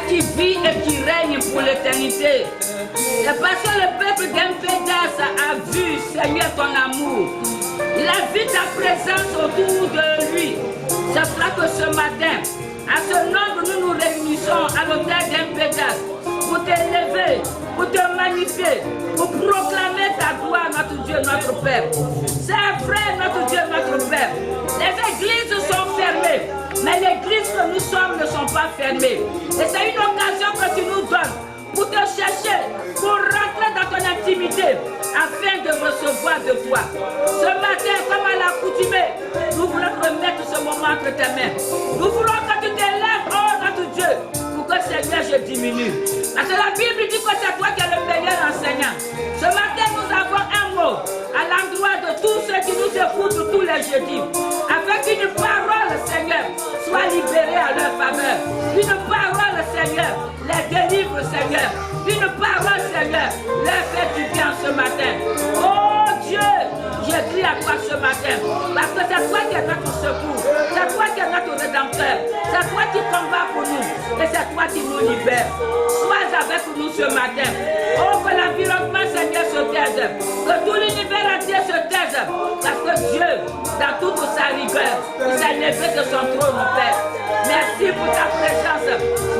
qui vit et qui règne pour l'éternité. C'est parce que le peuple d'Empédas a vu, Seigneur, ton amour. Il a vu ta présence autour de lui. C'est pour ça que ce matin, à ce nombre, nous nous réunissons à l'hôtel d'Empédas pour t'élever, pour te magnifier, pour proclamer ta gloire, notre Dieu, notre Père. C'est vrai, notre Dieu, notre Père. Les églises sont fermées, mais l'église que nous sommes ne sont pas fermées. Et c'est une occasion que tu nous donnes pour te chercher, pour rentrer dans ton intimité, afin de recevoir de toi. Ce matin, comme à l'accoutumée, nous voulons remettre ce moment entre tes mains. Nous voulons que tu t'élèves, oh notre Dieu, pour que Seigneur, je diminue. Parce que la Bible dit que c'est toi qui es le meilleur enseignant. Ce matin, nous avons un mot à l'endroit de tous ceux qui nous écoutent tous les jeudis, afin qu'une parole, Seigneur, soit libérée à leur faveur. Une parole, Seigneur, les délivre, Seigneur. Une parole, Seigneur, leur fait du bien ce matin. Oh Dieu, je crie à toi ce matin, parce que c'est toi qui es notre secours, c'est toi qui es notre rédempteur, c'est toi qui combats pour nous, et c'est toi qui nous libères. Sois avec nous ce matin. Oh, que l'environnement, Seigneur, se taise, que tout l'univers entier se taise, parce que Dieu, dans toute sa rigueur, il s'est levé de son trône, Père. Merci pour ta présence,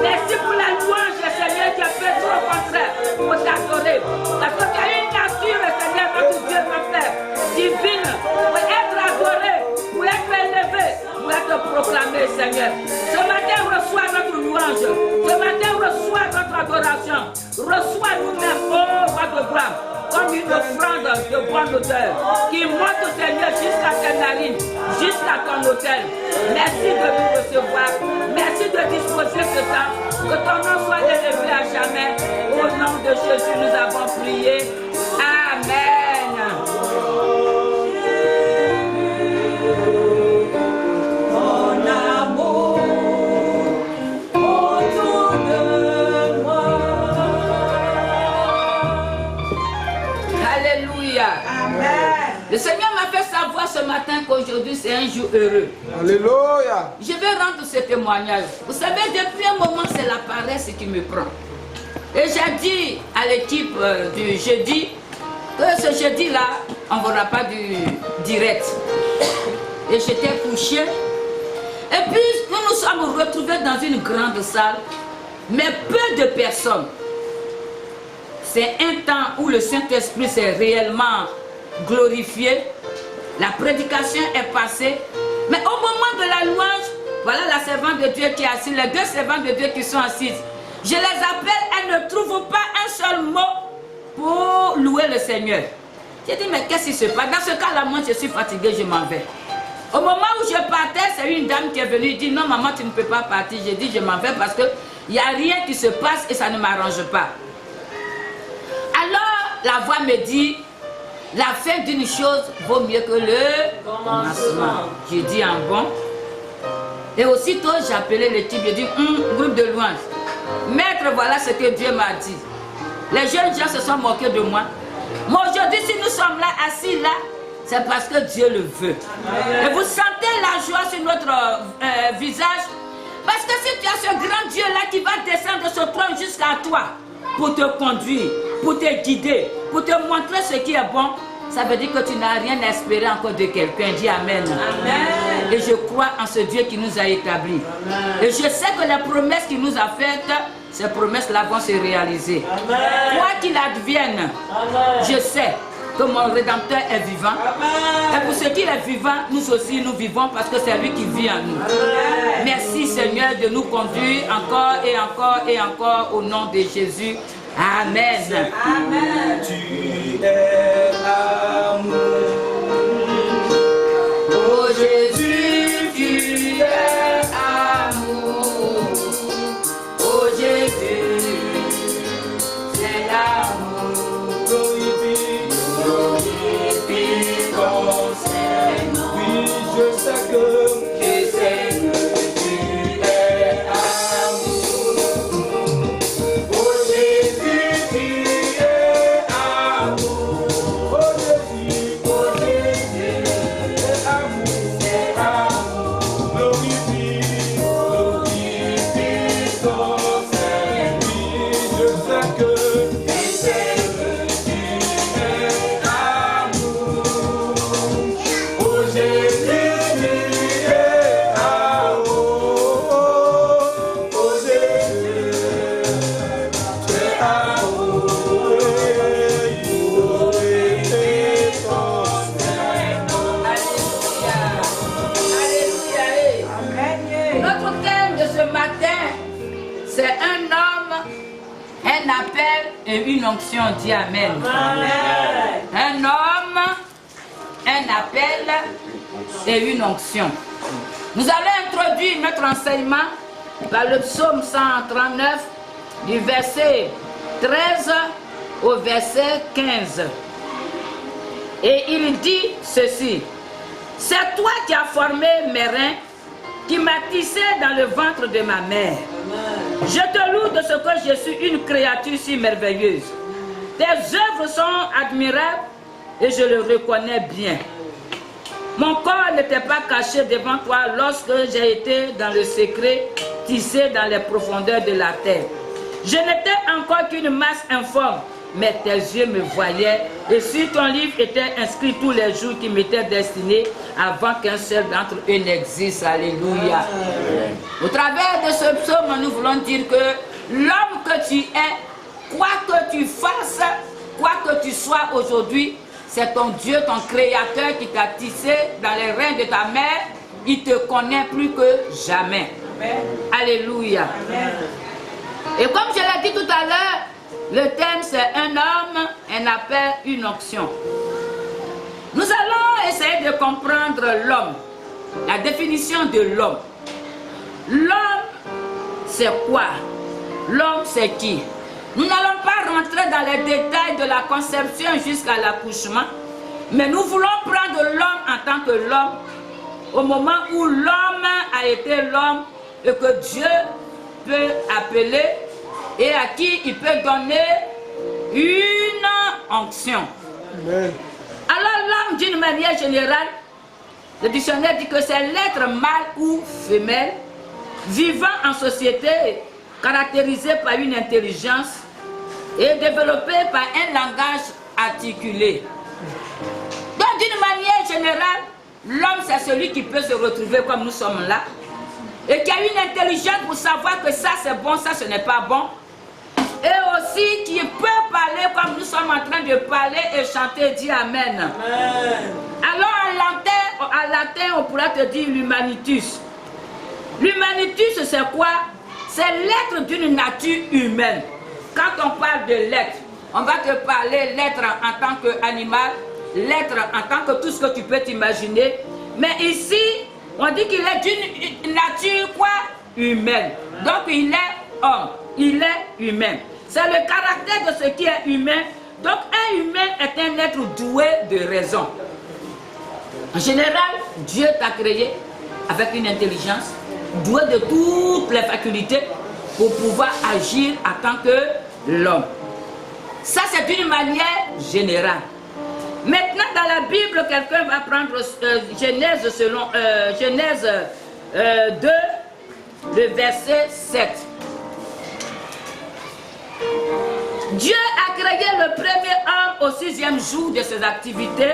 merci pour la louange, Seigneur, qui a fait tout au contraire pour t'adorer, parce que tu as une nature, Seigneur, notre Dieu, mon Père, divine, pour être adoré, pour être élevé, pour être proclamé, Seigneur. Ce matin, reçois notre louange. Ce matin, reçois notre adoration. Reçois nous-mêmes, oh, votre gloire, comme une offrande de bonne odeur qui monte, Seigneur, jusqu'à tes narines, jusqu'à ton autel. Merci de nous recevoir. Merci de disposer ce temps. Que ton nom soit élevé à jamais. Au nom de Jésus, nous avons prié. Amen. Le Seigneur m'a fait savoir ce matin qu'aujourd'hui c'est un jour heureux. Alléluia. Je vais rendre ce témoignage. Vous savez, depuis un moment, c'est la paresse qui me prend. Et j'ai dit à l'équipe du jeudi que ce jeudi-là, on ne verra pas du direct. Et j'étais couché. Et puis, nous nous sommes retrouvés dans une grande salle, mais peu de personnes. C'est un temps où le Saint-Esprit s'est réellement glorifié, la prédication est passée, mais au moment de la louange, voilà la servante de Dieu qui est assise, les deux servantes de Dieu qui sont assises. Je les appelle, elles ne trouvent pas un seul mot pour louer le Seigneur. J'ai dit, mais qu'est-ce qui se passe? Dans ce cas-là, moi je suis fatiguée, je m'en vais. Au moment où je partais, c'est une dame qui est venue dire, non maman, tu ne peux pas partir. J'ai dit, je m'en vais parce qu'il n'y a rien qui se passe et ça ne m'arrange pas. Alors, la voix me dit, la fin d'une chose vaut mieux que le commencement. J'ai dit en bon. Et aussitôt, j'ai appelé l'équipe, j'ai dit, groupe de louange. Maître, voilà ce que Dieu m'a dit. Les jeunes gens se sont moqués de moi. Mais aujourd'hui, si nous sommes là, assis là, c'est parce que Dieu le veut. Amen. Et vous sentez la joie sur notre visage. Parce que si tu as ce grand Dieu-là qui va descendre de ce trône jusqu'à toi, pour te conduire, pour te guider, pour te montrer ce qui est bon, ça veut dire que tu n'as rien à espérer encore de quelqu'un. Dis Amen. Amen. Et je crois en ce Dieu qui nous a établis. Amen. Et je sais que les promesses qu'il nous a faites, ces promesses-là vont se réaliser. Amen. Quoi qu'il advienne, amen, je sais que mon Rédempteur est vivant. Amen. Et pour ce qui est vivant, nous aussi nous vivons parce que c'est lui qui vit en nous. Amen. Merci Seigneur de nous conduire encore et encore et encore au nom de Jésus. Amen. Amen. Tu es l'amour. Oh Jésus, tu es amour. Oh Jésus, c'est l'amour. Glorifie ton Seigneur. Oui, je sais que tu es amour. Oh Jésus, tu es amour. oh Jésus, Oh c'est un homme, un appel et une onction. Dis amen. Un homme, un appel et une onction. Nous allons introduire notre enseignement par le psaume 139 du verset 13 au verset 15. Et il dit ceci: c'est toi qui as formé mes reins, qui m'as tissé dans le ventre de ma mère. Je te loue de ce que je suis une créature si merveilleuse. Tes œuvres sont admirables et je le reconnais bien. Mon corps n'était pas caché devant toi lorsque j'ai été dans le secret, tissé dans les profondeurs de la terre. Je n'étais encore qu'une masse informe, mais tes yeux me voyaient, et sur ton livre étaient inscrits tous les jours qui m'étaient destinés avant qu'un seul d'entre eux n'existe. Alléluia. Au travers de ce psaume, nous voulons dire que l'homme que tu es, quoi que tu fasses, quoi que tu sois aujourd'hui, c'est ton Dieu, ton Créateur qui t'a tissé dans les reins de ta mère. Il te connaît plus que jamais. Amen. Alléluia. Amen. Et comme je l'ai dit tout à l'heure, le thème c'est un homme, un appel, une onction. Nous allons essayer de comprendre l'homme, la définition de l'homme. L'homme, c'est quoi? L'homme, c'est qui? Nous n'allons pas rentrer dans les détails de la conception jusqu'à l'accouchement, mais nous voulons prendre l'homme en tant que l'homme, au moment où l'homme a été l'homme et que Dieu peut appeler et à qui il peut donner une onction. Amen. Alors l'homme, d'une manière générale, le dictionnaire dit que c'est l'être mâle ou femelle, vivant en société, caractérisé par une intelligence et développé par un langage articulé. Donc d'une manière générale, l'homme c'est celui qui peut se retrouver comme nous sommes là et qui a une intelligence pour savoir que ça c'est bon, ça ce n'est pas bon, et aussi qui peut parler comme nous sommes en train de parler et chanter. Dis amen. Amen. Alors en latin on pourrait te dire l'humanitus. L'humanitus c'est quoi? C'est l'être d'une nature humaine. Quand on parle de l'être, on va te parler l'être en tant qu'animal, l'être en tant que tout ce que tu peux t'imaginer. Mais ici, on dit qu'il est d'une nature quoi? Humaine. Donc il est homme, il est humain. C'est le caractère de ce qui est humain. Donc un humain est un être doué de raison. En général, Dieu t'a créé avec une intelligence, doué de toutes les facultés pour pouvoir agir en tant que l'homme. Ça c'est d'une manière générale. Maintenant dans la Bible, quelqu'un va prendre Genèse selon Genèse 2, le verset 7. Dieu a créé le premier homme au 6e jour de ses activités,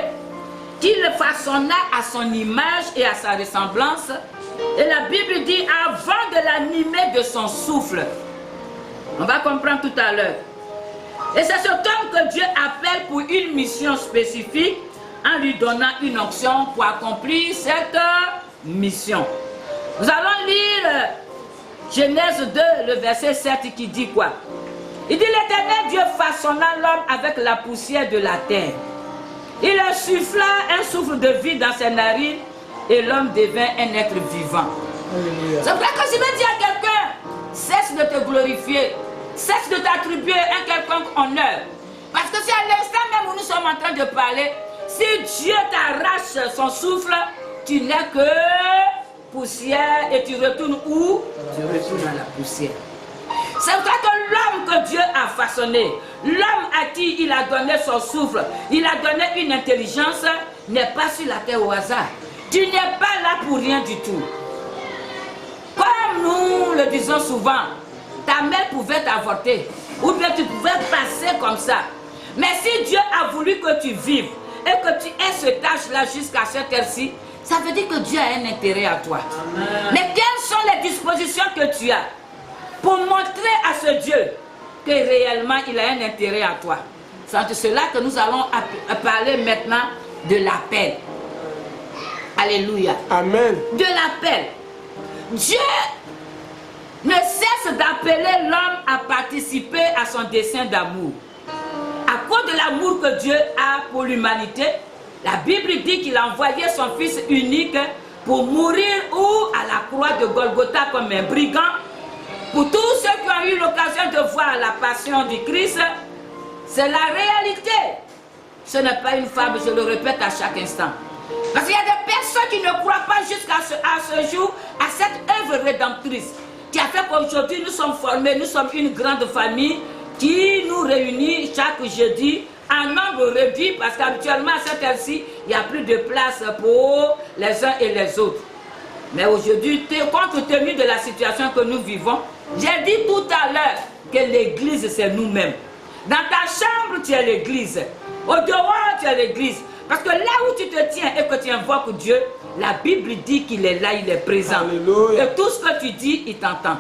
qu'il façonna à son image et à sa ressemblance. Et la Bible dit avant de l'animer de son souffle. On va comprendre tout à l'heure. Et c'est cet homme que Dieu appelle pour une mission spécifique en lui donnant une onction pour accomplir cette mission. Nous allons lire Genèse 2, le verset 7 qui dit quoi? Il dit l'Éternel Dieu façonna l'homme avec la poussière de la terre. Il insuffla un souffle de vie dans ses narines et l'homme devint un être vivant. C'est vrai que si je dis à quelqu'un, cesse de te glorifier, cesse de t'attribuer un quelconque honneur. Parce que c'est à l'instant même où nous sommes en train de parler, si Dieu t'arrache son souffle, tu n'es que poussière et tu retournes où? Tu retournes à la poussière. C'est vrai que l'homme que Dieu a façonné, l'homme à qui il a donné son souffle, il a donné une intelligence, n'est pas sur la terre au hasard. Tu n'es pas là pour rien du tout. Comme nous le disons souvent, ta mère pouvait t'avorter, ou bien tu pouvais passer comme ça. Mais si Dieu a voulu que tu vives et que tu aies cet âge-là jusqu'à cette heure-ci, ça veut dire que Dieu a un intérêt à toi. Amen. Mais quelles sont les dispositions que tu as pour montrer à ce Dieu que réellement il a un intérêt à toi? C'est de cela que nous allons parler maintenant de l'appel. Alléluia. Amen. De l'appel. Dieu ne cesse d'appeler l'homme à participer à son dessein d'amour. À cause de l'amour que Dieu a pour l'humanité, la Bible dit qu'il a envoyé son Fils unique pour mourir ou à la croix de Golgotha comme un brigand. Pour tous ceux qui ont eu l'occasion de voir la passion du Christ, c'est la réalité. Ce n'est pas une fable, je le répète à chaque instant. Parce qu'il y a des personnes qui ne croient pas jusqu'à ce jour à cette œuvre rédemptrice qui a fait qu'aujourd'hui nous sommes formés, nous sommes une grande famille qui nous réunit chaque jeudi en nombre réduit parce qu'habituellement à cette heure-ci, il n'y a plus de place pour les uns et les autres. Mais aujourd'hui, compte tenu de la situation que nous vivons, j'ai dit tout à l'heure que l'église c'est nous-mêmes. Dans ta chambre, tu es l'église. Au dehors, tu es l'église. Parce que là où tu te tiens et que tu invoques Dieu, la Bible dit qu'il est là, il est présent. Alléluia. Et tout ce que tu dis, il t'entend.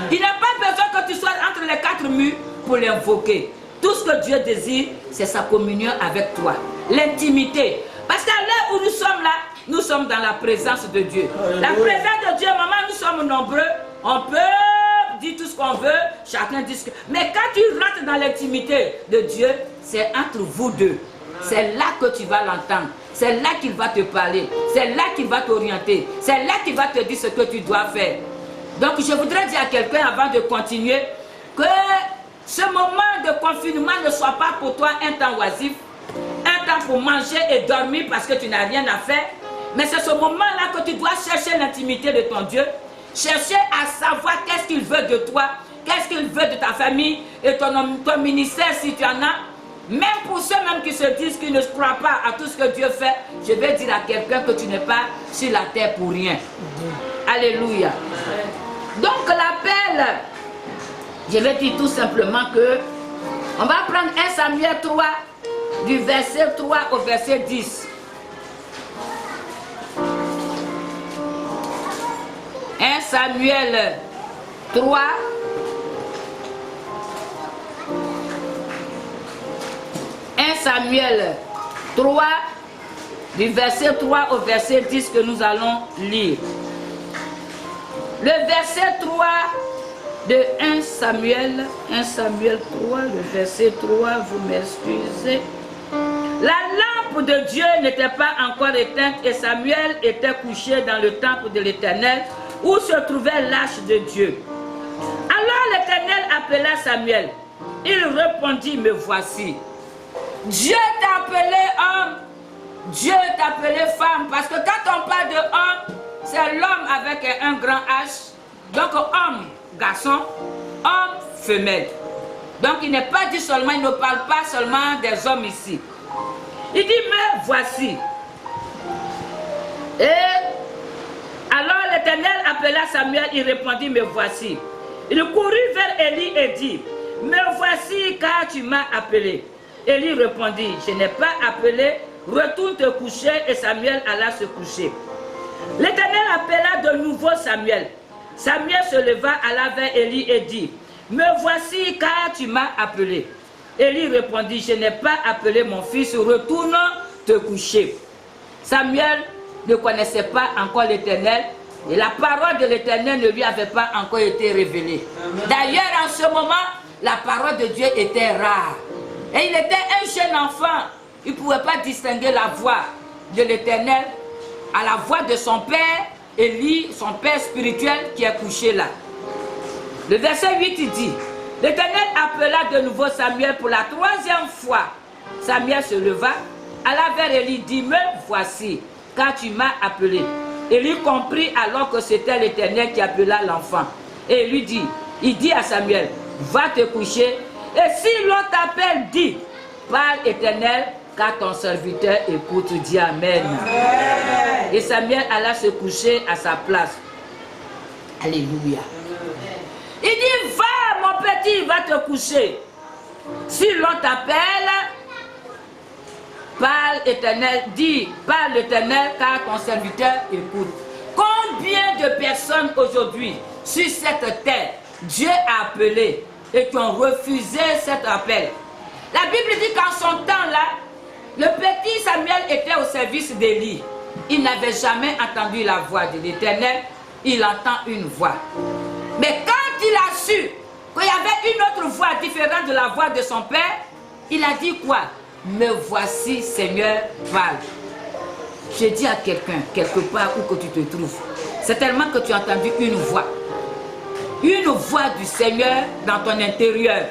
Il n'a pas besoin que tu sois entre les quatre murs pour l'invoquer. Tout ce que Dieu désire, c'est sa communion avec toi. L'intimité. Parce qu'à l'heure où nous sommes là, nous sommes dans la présence de Dieu. Alléluia. La présence de Dieu, maman, nous sommes nombreux. On peut dire tout ce qu'on veut, chacun dit ce que... Mais quand tu rentres dans l'intimité de Dieu, c'est entre vous deux. C'est là que tu vas l'entendre. C'est là qu'il va te parler. C'est là qu'il va t'orienter. C'est là qu'il va te dire ce que tu dois faire. Donc je voudrais dire à quelqu'un avant de continuer que ce moment de confinement ne soit pas pour toi un temps oisif, un temps pour manger et dormir parce que tu n'as rien à faire. Mais c'est ce moment-là que tu dois chercher l'intimité de ton Dieu. Chercher à savoir qu'est-ce qu'il veut de toi, qu'est-ce qu'il veut de ta famille et ton ministère si tu en as. Même pour ceux-mêmes qui se disent qu'ils ne croient pas à tout ce que Dieu fait, je vais dire à quelqu'un que tu n'es pas sur la terre pour rien. Alléluia. Donc l'appel, je vais dire tout simplement que on va prendre 1 Samuel 3, du verset 3 au verset 10. 1 Samuel 3, Samuel 3, du verset 3 au verset 10 que nous allons lire. Le verset 3 de 1 Samuel 3, le verset 3, vous m'excusez. La lampe de Dieu n'était pas encore éteinte et Samuel était couché dans le temple de l'Éternel où se trouvait l'arche de Dieu. Alors l'Éternel appela Samuel. Il répondit, me voici. Dieu t'a appelé homme, Dieu t'a appelé femme, parce que quand on parle de homme, c'est l'homme avec un grand H, donc homme, garçon, homme, femelle. Donc il n'est pas dit seulement, il ne parle pas seulement des hommes ici. Il dit, me voici. Et alors l'Éternel appela Samuel, il répondit, me voici. Il courut vers Élie et dit, me voici car tu m'as appelé. Élie répondit, je n'ai pas appelé, retourne te coucher, et Samuel alla se coucher. L'Éternel appela de nouveau Samuel. Samuel se leva, alla vers Élie et dit, me voici car tu m'as appelé. Élie répondit, je n'ai pas appelé mon fils, retourne te coucher. Samuel ne connaissait pas encore l'Éternel et la parole de l'Éternel ne lui avait pas encore été révélée. D'ailleurs, en ce moment, la parole de Dieu était rare. Et il était un jeune enfant. Il ne pouvait pas distinguer la voix de l'Éternel à la voix de son père, Élie, son père spirituel qui est couché là. Le verset 8, il dit, l'Éternel appela de nouveau Samuel pour la troisième fois. Samuel se leva, alla vers Élie, dit, me voici, car tu m'as appelé. Élie comprit alors que c'était l'Éternel qui appela l'enfant. Et lui dit, il dit à Samuel, va te coucher. Et si l'on t'appelle, dis, parle Éternel, car ton serviteur écoute, dis Amen. Amen. Et Samuel alla se coucher à sa place. Alléluia. Il dit, va mon petit, va te coucher. Si l'on t'appelle, parle Éternel, dis, parle l'Éternel, car ton serviteur écoute. Combien de personnes aujourd'hui, sur cette terre, Dieu a appelé et qui ont refusé cet appel. La Bible dit qu'en son temps-là, le petit Samuel était au service d'Élie. Il n'avait jamais entendu la voix de l'Éternel, il entend une voix. Mais quand il a su qu'il y avait une autre voix différente de la voix de son père, il a dit quoi? Me voici, Seigneur, parle. Je dis à quelqu'un, quelque part où que tu te trouves, c'est tellement que tu as entendu une voix du Seigneur dans ton intérieur.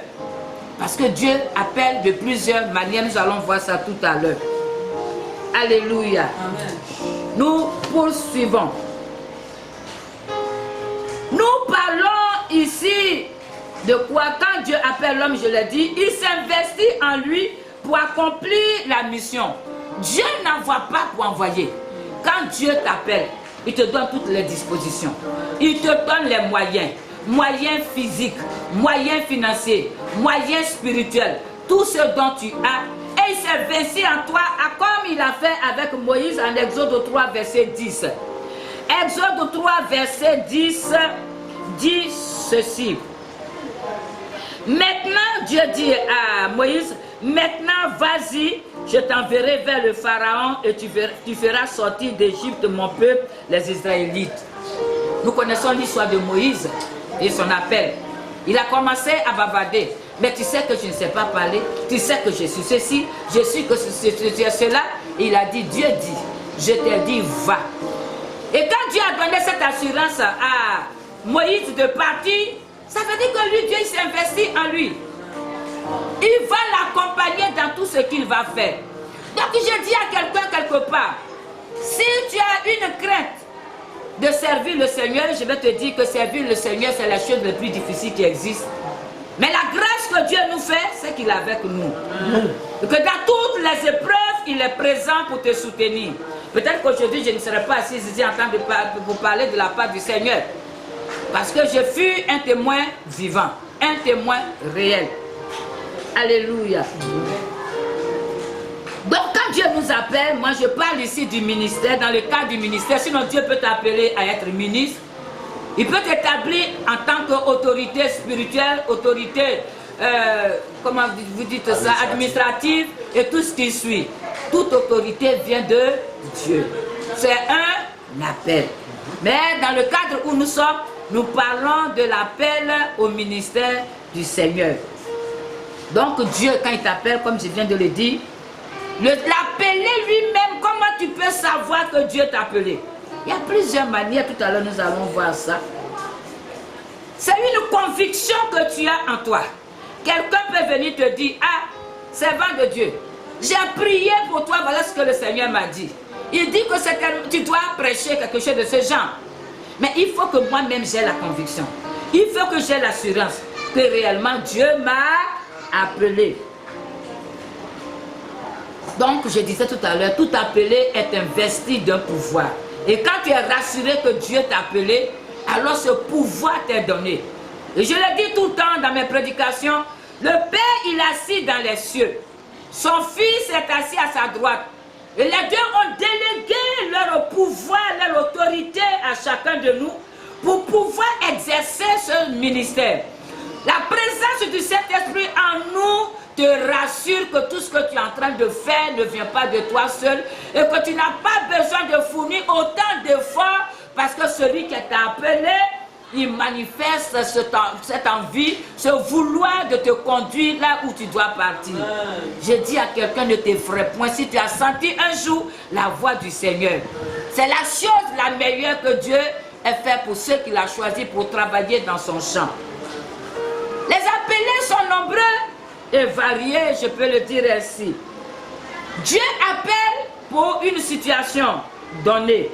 Parce que Dieu appelle de plusieurs manières, nous allons voir ça tout à l'heure. Alléluia. Amen. Nous poursuivons. Nous parlons ici de quoi? Quand Dieu appelle l'homme, je l'ai dit, il s'investit en lui pour accomplir la mission. Dieu n'envoie pas pour envoyer. Quand Dieu t'appelle, il te donne toutes les dispositions. Il te donne les moyens. Moyens physiques, moyens financiers, moyens spirituels. Tout ce dont tu as. Et il s'investit en toi, comme il a fait avec Moïse en Exode 3, verset 10. Exode 3, verset 10 dit ceci. Maintenant, Dieu dit à Moïse, maintenant vas-y, je t'enverrai vers le Pharaon et tu feras sortir d'Égypte mon peuple, les Israélites. Nous connaissons l'histoire de Moïse et son appel. Il a commencé à bavarder. Mais tu sais que je ne sais pas parler, tu sais que je suis ceci, je suis que cela. Et il a dit, Dieu dit, je t'ai dit, va. Et quand Dieu a donné cette assurance à Moïse de partir, ça veut dire que lui, Dieu s'est investi en lui. Il va l'accompagner dans tout ce qu'il va faire. Donc je dis à quelqu'un quelque part, si tu as une crainte de servir le Seigneur, je vais te dire que servir le Seigneur, c'est la chose la plus difficile qui existe. Mais la grâce que Dieu nous fait, c'est qu'il est avec nous. Et que dans toutes les épreuves, il est présent pour te soutenir. Peut-être qu'aujourd'hui, je ne serai pas assise ici en train de vous parler de la part du Seigneur. Parce que je fus un témoin vivant, un témoin réel. Alléluia. Donc quand Dieu nous appelle, moi je parle ici du ministère, dans le cadre du ministère, sinon Dieu peut t'appeler à être ministre. Il peut t'établir en tant qu'autorité spirituelle, autorité, comment vous dites ça, administrative et tout ce qui suit. Toute autorité vient de Dieu. C'est un appel. Mais dans le cadre où nous sommes, nous parlons de l'appel au ministère du Seigneur. Donc Dieu, quand il t'appelle, comme je viens de le dire, l'appeler lui-même, comment tu peux savoir que Dieu t'a appelé? Il y a plusieurs manières, tout à l'heure nous allons voir ça. C'est une conviction que tu as en toi. Quelqu'un peut venir te dire, ah, servant de Dieu, j'ai prié pour toi, voilà ce que le Seigneur m'a dit. Il dit que tu dois prêcher quelque chose de ce genre. Mais il faut que moi-même j'ai la conviction. Il faut que j'ai l'assurance que réellement Dieu m'a appelé. Donc je disais tout à l'heure, tout appelé est investi d'un pouvoir. Et quand tu es rassuré que Dieu t'a appelé, alors ce pouvoir t'est donné. Et je le dis tout le temps dans mes prédications, le Père il est assis dans les cieux. Son Fils est assis à sa droite. Et les deux ont délégué leur pouvoir, leur autorité à chacun de nous pour pouvoir exercer ce ministère. La présence du Saint-Esprit en nous te rassure que tout ce que tu es en train de faire ne vient pas de toi seul et que tu n'as pas besoin de fournir autant d'efforts parce que celui qui t'a appelé, il manifeste cette envie, ce vouloir de te conduire là où tu dois partir. Je dis à quelqu'un, ne t'effraie point si tu as senti un jour la voix du Seigneur. C'est la chose la meilleure que Dieu ait fait pour ceux qu'il a choisis pour travailler dans son champ. Les appelés sont nombreux et variés, je peux le dire ainsi. Dieu appelle pour une situation donnée,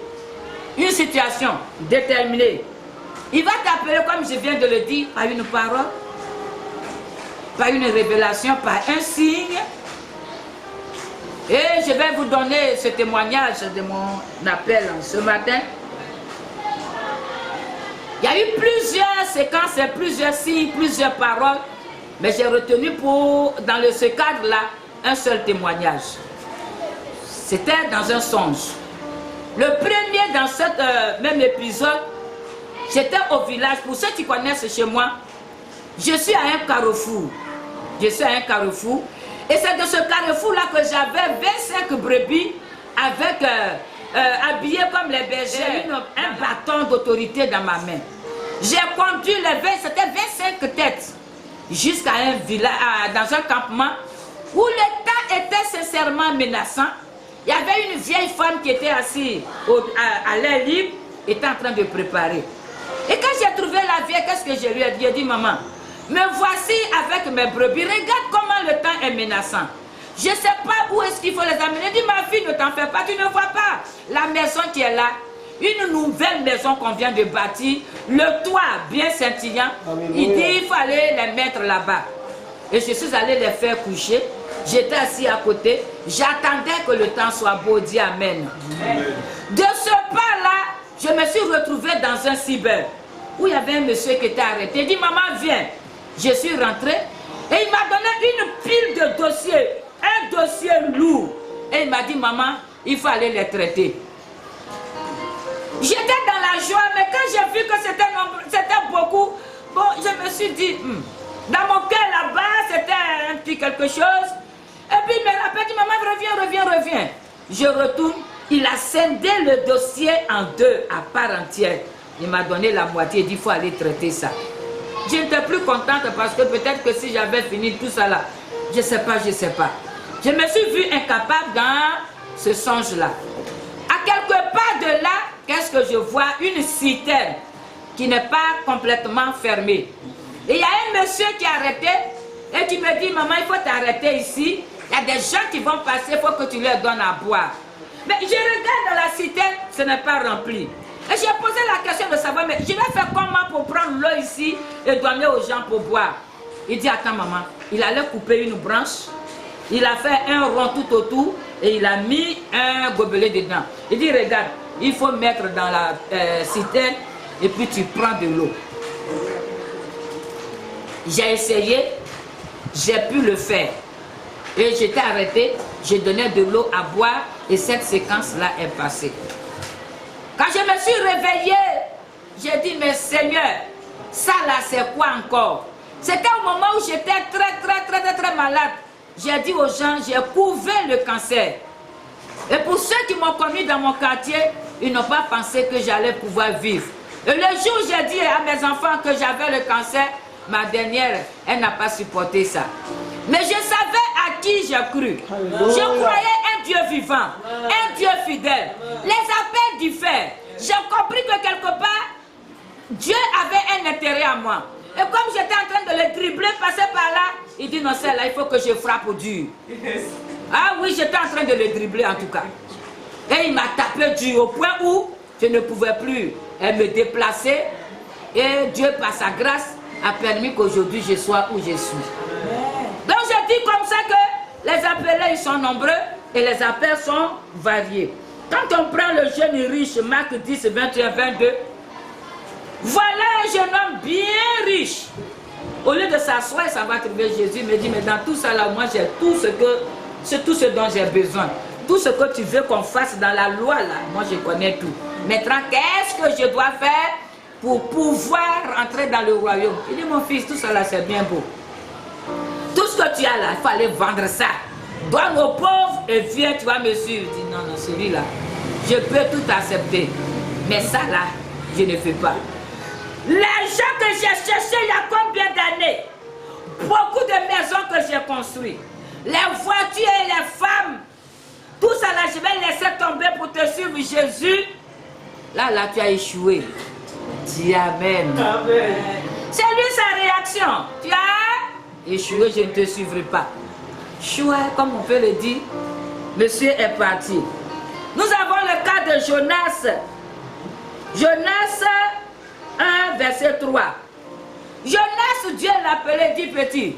une situation déterminée. Il va t'appeler, comme je viens de le dire, par une parole, par une révélation, par un signe. Et je vais vous donner ce témoignage de mon appel ce matin. Il y a eu plusieurs séquences, plusieurs signes, plusieurs paroles, mais j'ai retenu dans ce cadre-là un seul témoignage. C'était dans un songe. Le premier dans ce même épisode, j'étais au village. Pour ceux qui connaissent chez moi, je suis à un carrefour. Je suis à un carrefour. Et c'est de ce carrefour-là que j'avais 25 brebis avec habillées comme les bergers, un bâton d'autorité dans ma main. J'ai conduit c'était 25 têtes jusqu'à un village, dans un campement où le temps était sincèrement menaçant. Il y avait une vieille femme qui était assise à l'air libre, était en train de préparer. Et quand j'ai trouvé la vieille, qu'est-ce que je lui ai dit? J'ai dit, maman, me voici avec mes brebis, regarde comment le temps est menaçant. Je ne sais pas où est-ce qu'il faut les amener. Elle dit, ma fille, ne t'en fais pas, tu ne vois pas la maison qui est là. Une nouvelle maison qu'on vient de bâtir, le toit bien scintillant. Il dit, il fallait les mettre là-bas. Et je suis allée les faire coucher. J'étais assis à côté. J'attendais que le temps soit beau. Dis amen. De ce pas-là, je me suis retrouvée dans un cyber où il y avait un monsieur qui était arrêté. Il dit, maman, viens. Je suis rentrée et il m'a donné une pile de dossiers. Un dossier lourd. Et il m'a dit, maman, il faut aller les traiter. J'étais dans la joie, mais quand j'ai vu que c'était beaucoup, bon, je me suis dit, dans mon cœur là-bas, c'était un petit quelque chose. Et puis il me rappelle, dit, maman, reviens. Je retourne, il a scindé le dossier en deux, à part entière. Il m'a donné la moitié, il dit, il faut aller traiter ça. Je n'étais plus contente parce que peut-être que si j'avais fini tout ça là, je ne sais pas. Je me suis vue incapable dans ce songe-là. À quelque part de là, qu'est-ce que je vois? Une citerne qui n'est pas complètement fermée. Et il y a un monsieur qui est arrêté et qui me dit, maman, il faut t'arrêter ici. Il y a des gens qui vont passer, il faut que tu leur donnes à boire. Mais je regarde dans la citerne, ce n'est pas rempli. Et j'ai posé la question de savoir, mais je vais faire comment pour prendre l'eau ici et donner aux gens pour boire? Il dit, attends maman, il allait couper une branche, il a fait un rond tout autour et il a mis un gobelet dedans. Il dit, regarde, il faut mettre dans la citerne et puis tu prends de l'eau. J'ai essayé, j'ai pu le faire. Et j'étais arrêté, j'ai donné de l'eau à boire et cette séquence-là est passée. Quand je me suis réveillée, j'ai dit, mais Seigneur, ça là c'est quoi encore? C'était au moment où j'étais très malade. J'ai dit aux gens, j'ai couvé le cancer. Et pour ceux qui m'ont connu dans mon quartier, ils n'ont pas pensé que j'allais pouvoir vivre. Et le jour où j'ai dit à mes enfants que j'avais le cancer, ma dernière, elle n'a pas supporté ça. Mais je savais à qui j'ai cru. Je croyais un Dieu vivant, un Dieu fidèle. Les appels diffèrent. J'ai compris que quelque part, Dieu avait un intérêt à moi. Et comme j'étais en train de le dribbler, passer par là, il dit non, c'est là, il faut que je frappe au dur. Ah oui, j'étais en train de le dribbler en tout cas. Et il m'a tapé dur au point où je ne pouvais plus me déplacer. Et Dieu, par sa grâce, a permis qu'aujourd'hui je sois où je suis. Donc je dis comme ça que les appelés ils sont nombreux et les appels sont variés. Quand on prend le jeune riche, Marc 10, 21, 22, voilà un jeune homme bien riche. Au lieu de s'asseoir, ça va trouver Jésus. Il me dit, mais dans tout ça là, moi j'ai tout ce dont j'ai besoin. Tout ce que tu veux qu'on fasse dans la loi là, moi je connais tout. Maintenant, qu'est-ce que je dois faire pour pouvoir rentrer dans le royaume? Il dit, mon fils, tout ça là c'est bien beau. Tout ce que tu as là, il faut aller vendre ça. Donne aux pauvres et viens, tu vas me suivre. Je dis, non, celui-là, je peux tout accepter. Mais ça là, je ne fais pas. L'argent que j'ai cherché il y a combien d'années? Beaucoup de maisons que j'ai construites. Les voitures et les femmes. Tout ça là, je vais laisser tomber pour te suivre Jésus. Là, tu as échoué. Dis amen. Amen. C'est lui sa réaction. Tu as échoué, je ne te suivrai pas. Chouette, comme on peut le dire, monsieur est parti. Nous avons le cas de Jonas. Jonas 1, verset 3. Jonas, Dieu l'appelait, dit petit,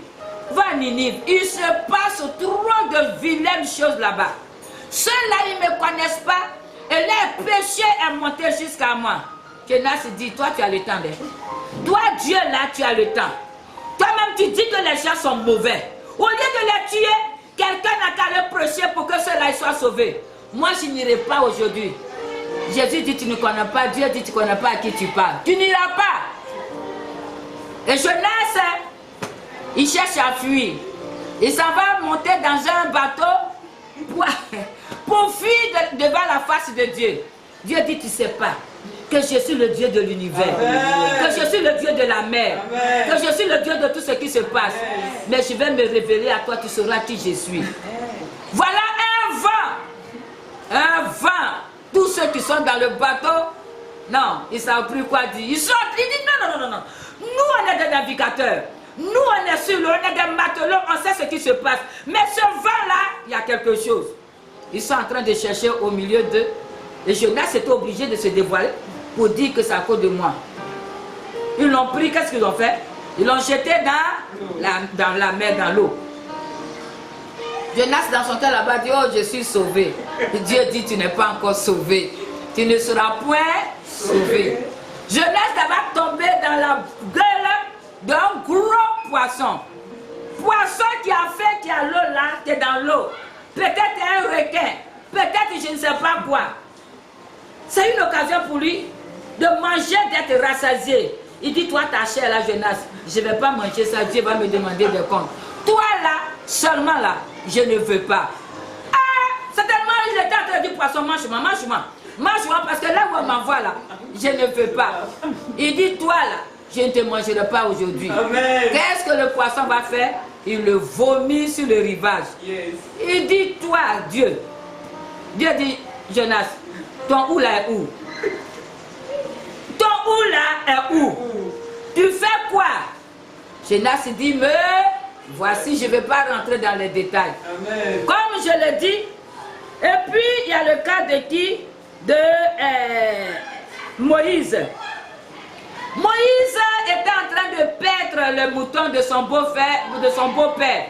va à Ninive. Il se passe trop de vilaines choses là-bas. Ceux-là, ils ne me connaissent pas et leur péché est monté jusqu'à moi. Jonas dit, toi tu as le temps. Toi Dieu là, tu as le temps. Toi-même tu dis que les gens sont mauvais. Au lieu de les tuer, quelqu'un n'a qu'à le prêcher pour que ceux-là soient sauvés. Moi je n'irai pas aujourd'hui. Jésus dit, tu ne connais pas, Dieu dit, tu ne connais pas à qui tu parles. Tu n'iras pas. Et Jonas, il cherche à fuir. Il s'en va monter dans un bateau pour fuir devant la face de Dieu. Dieu dit, tu ne sais pas. que je suis le Dieu de l'univers, que je suis le Dieu de la mer, que je suis le Dieu de tout ce qui se passe. Mais je vais me révéler à toi, tu sauras qui je suis. Voilà un vent. Tous ceux qui sont dans le bateau, non, ils ne savent plus quoi dire. Ils disent non. Nous, on est des navigateurs. Nous, on est sur l'eau, on est des matelots, on sait ce qui se passe. Mais ce vent-là, il y a quelque chose. Ils sont en train de chercher au milieu d'eux. Et Jonas était obligé de se dévoiler pour dire que c'est à cause de moi. Ils l'ont pris, qu'est-ce qu'ils ont fait? Ils l'ont jeté dans la mer, dans l'eau. Jonas, dans son cœur là-bas, dit, oh, je suis sauvé. Et Dieu dit, tu n'es pas encore sauvé. Tu ne seras point sauvé. Jonas va tomber dans la gueule d'un gros poisson. Poisson qui a fait qu'il y a l'eau là, tu es dans l'eau. Peut-être un requin, peut-être je ne sais pas quoi. C'est une occasion pour lui de manger, d'être rassasié. Il dit, toi ta chair là, Jonas, je ne vais pas manger ça, Dieu va me demander des comptes. Toi là, seulement là, je ne veux pas. Ah, certainement il était en train de dire, poisson, mange-moi, parce que là où on m'envoie là, je ne veux pas. Il dit, toi là, je ne te mangerai pas aujourd'hui. Qu'est-ce que le poisson va faire? Il le vomit sur le rivage. Il dit, toi, Dieu. Dieu dit, Jonas, ton ou là est où? Ton ou là est où? Tu fais quoi? Jonas dit, mais voici, je ne vais pas rentrer dans les détails. Amen. Comme je l'ai dit, et puis il y a le cas de qui? De Moïse. Moïse était en train de paître le mouton de son beau-père.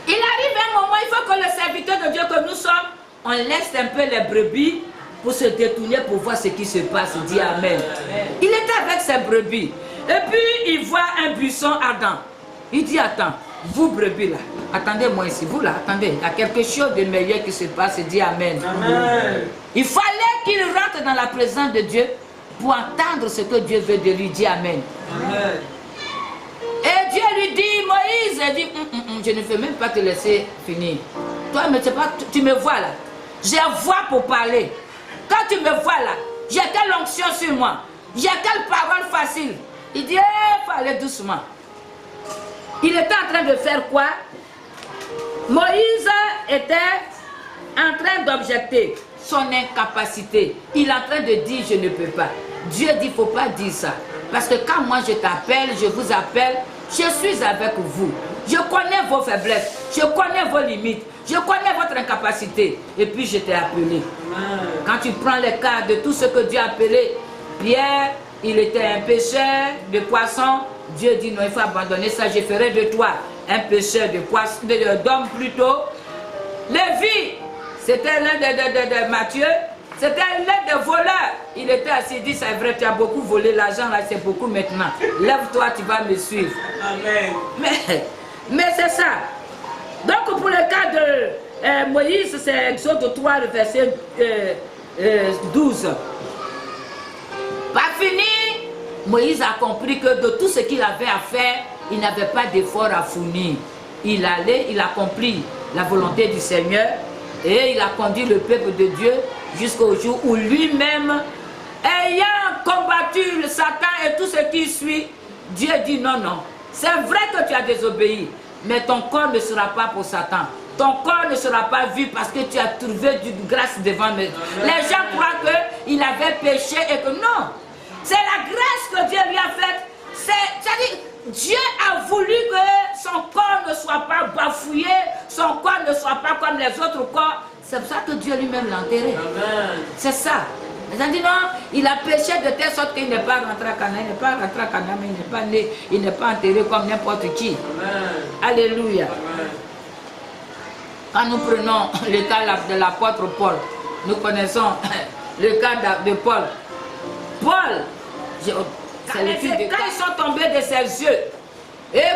Il arrive un moment, il faut que le serviteur de Dieu que nous sommes, on laisse un peu les brebis pour se détourner pour voir ce qui se passe. Il dit Amen. Il était avec ses brebis. Et puis il voit un buisson ardent. Il dit attends, vous brebis là, attendez-moi ici, vous là, attendez, il y a quelque chose de meilleur qui se passe. Il dit Amen. Il fallait qu'il rentre dans la présence de Dieu pour entendre ce que Dieu veut de lui. Dire Amen. Et Dieu lui dit, Moïse, il dit, je ne peux même pas te laisser finir. Toi, mais tu me vois là. J'ai voix pour parler. Quand tu me vois là, j'ai quelle onction sur moi. J'ai quelle parole facile. Il dit, il faut aller doucement. Il était en train de faire quoi? Moïse était en train d'objecter son incapacité. Il est en train de dire, je ne peux pas. Dieu dit, il ne faut pas dire ça. Parce que quand moi je t'appelle, je vous appelle, je suis avec vous. Je connais vos faiblesses, je connais vos limites, je connais votre incapacité. Et puis je t'ai appelé. Quand tu prends le cas de tout ce que Dieu a appelé, Pierre, il était un pêcheur de poissons. Dieu dit non, il faut abandonner ça, je ferai de toi un pêcheur de poissons, d'hommes plutôt. Lévi, c'était l'un de Matthieu. C'était l'un des voleurs. Il était assis, il dit, c'est vrai, tu as beaucoup volé l'argent, là, c'est beaucoup maintenant. Lève-toi, tu vas me suivre. Amen. Mais c'est ça. Donc, pour le cas de Moïse, c'est Exode 3, le verset 12. Pas fini. Moïse a compris que de tout ce qu'il avait à faire, il n'avait pas d'effort à fournir. Il allait, il accomplit la volonté du Seigneur et il a conduit le peuple de Dieu jusqu'au jour où lui-même, ayant combattu le Satan et tout ce qui suit, Dieu dit non, non. C'est vrai que tu as désobéi, mais ton corps ne sera pas pour Satan. Ton corps ne sera pas vu parce que tu as trouvé du grâce devant nous. Les gens croient qu'il avait péché et que non. C'est la grâce que Dieu lui a faite. C'est-à-dire, Dieu a voulu que son corps ne soit pas bafouillé, son corps ne soit pas comme les autres corps. C'est pour ça que Dieu lui-même l'a enterré. C'est ça. Ils ont dit non, il a péché de telle sorte qu'il n'est pas rentré à Canaan, il n'est pas rentré à Canaan, mais il n'est pas né, il n'est pas enterré comme n'importe qui. Amen. Alléluia. Amen. Quand nous prenons le cas de l'apôtre Paul, nous connaissons le cas de Paul. Paul, quand ils sont tombés de ses yeux et